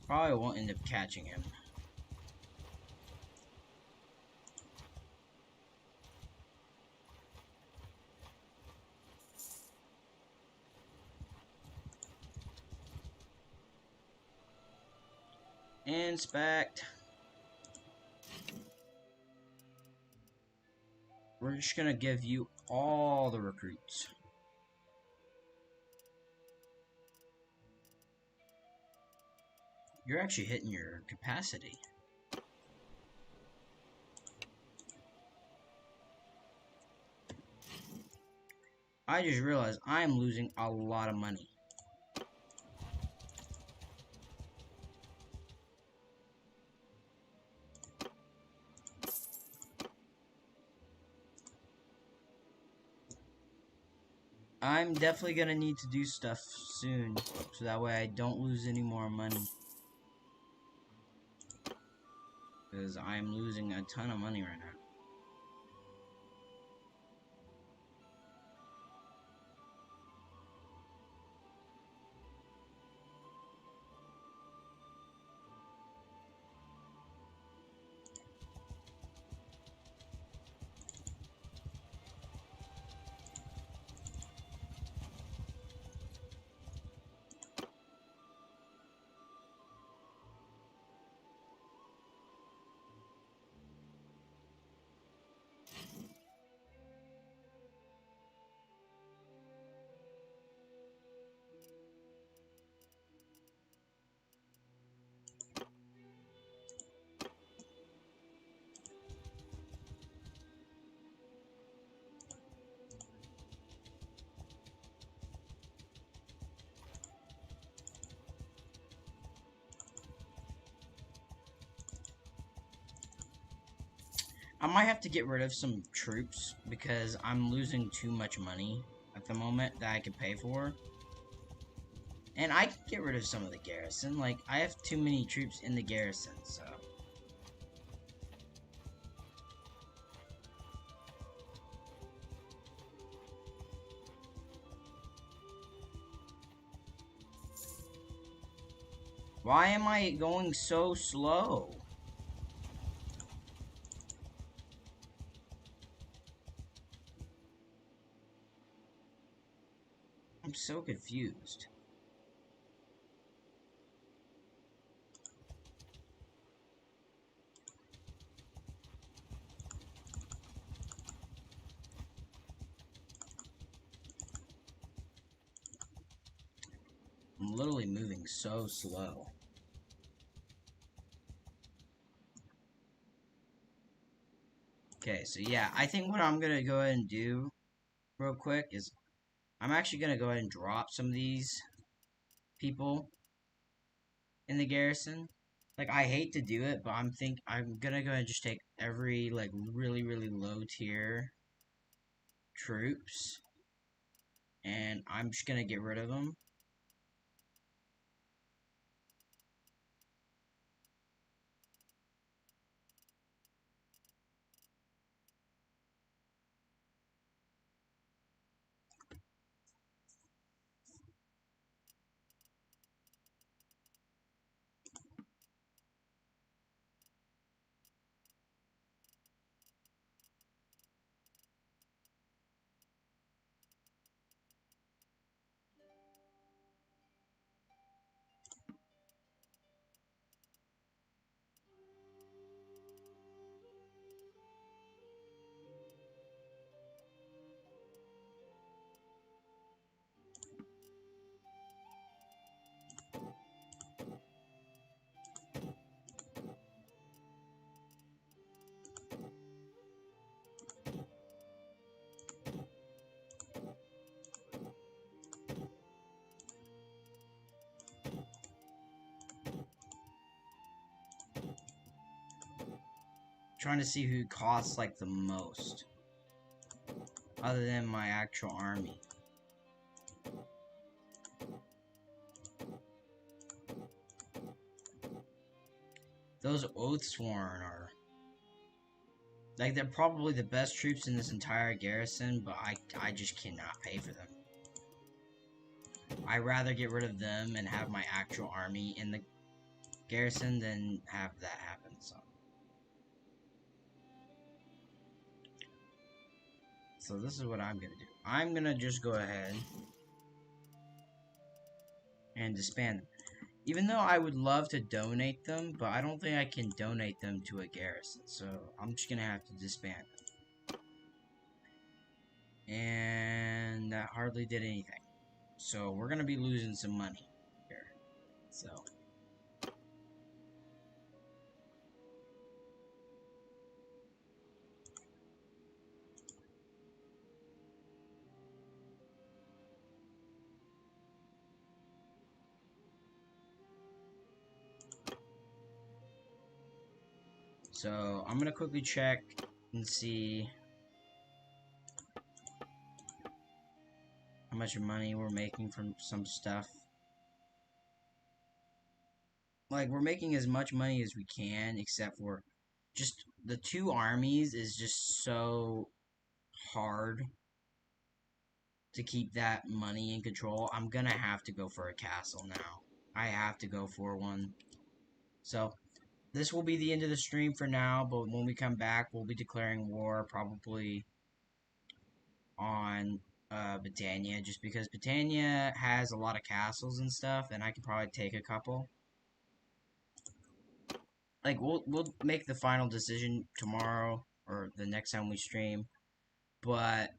Probably won't end up catching him. Inspect. We're just gonna give you all the recruits. You're actually hitting your capacity. I just realized I'm losing a lot of money. I'm definitely gonna need to do stuff soon, so that way I don't lose any more money. Because I'm losing a ton of money right now. I might have to get rid of some troops because I'm losing too much money at the moment that I can pay for. And I can get rid of some of the garrison. Like, I have too many troops in the garrison, so... Why am I going so slow? I'm so confused. I'm literally moving so slow. Okay, so yeah, I think what I'm gonna go ahead and do real quick is I'm actually gonna go ahead and drop some of these people in the garrison Like, I hate to do it, but I'm gonna go ahead and just take every, like, really, really low tier troops, and I'm just gonna get rid of them. Trying to see who costs, like, the most. Other than my actual army. Those Oathsworn are... Like, they're probably the best troops in this entire garrison, but I just cannot pay for them. I'd rather get rid of them and have my actual army in the garrison than have that happen, So this is what I'm gonna do. I'm gonna just go ahead and disband them. Even though I would love to donate them, but I don't think I can donate them to a garrison, so I'm just gonna have to disband them. And that hardly did anything. So we're gonna be losing some money here. So I'm gonna quickly check and see how much money we're making from some stuff. Like, we're making as much money as we can, except for just the two armies is just so hard to keep that money in control. I'm gonna have to go for a castle now. I have to go for one. So, this will be the end of the stream for now, but when we come back, we'll be declaring war probably on Britannia, just because Britannia has a lot of castles and stuff, and I could probably take a couple. Like, we'll make the final decision tomorrow or the next time we stream, but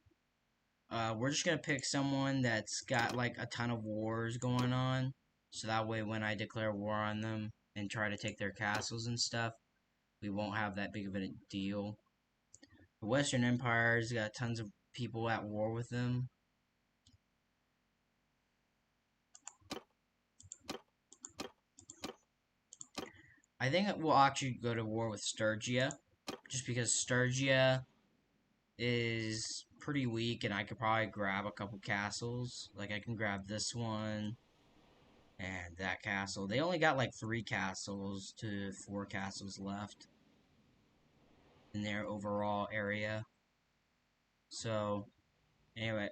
we're just gonna pick someone that's got like a ton of wars going on, so that way when I declare war on them and try to take their castles and stuff, we won't have that big of a deal. The Western Empire's got tons of people at war with them. I think we'll actually go to war with Sturgia, just because Sturgia is pretty weak, and I could probably grab a couple castles. Like, I can grab this one and that castle. They only got like 3 castles to 4 castles left in their overall area. So, anyway.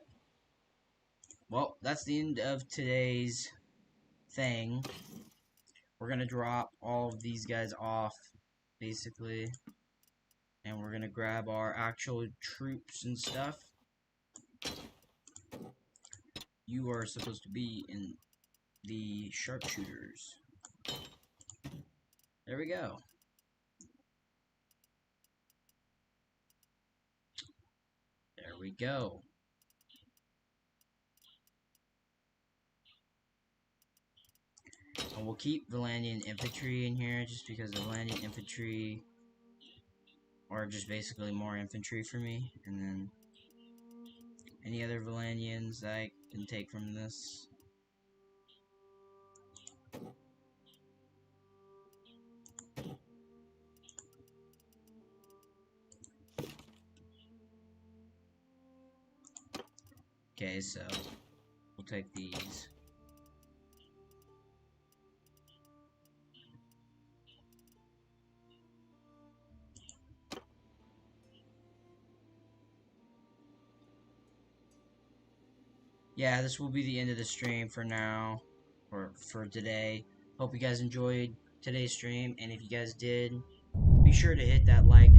Well, that's the end of today's thing. We're gonna drop all of these guys off, basically. And we're gonna grab our actual troops and stuff. You are supposed to be in the sharpshooters. There we go. There we go. And we'll keep Valandian infantry in here just because the Valandian infantry are just basically more infantry for me. And then any other Valandians that I can take from this. Okay, so we'll take these. Yeah, this will be the end of the stream for now, or for today. Hope you guys enjoyed today's stream, and if you guys did, be sure to hit that like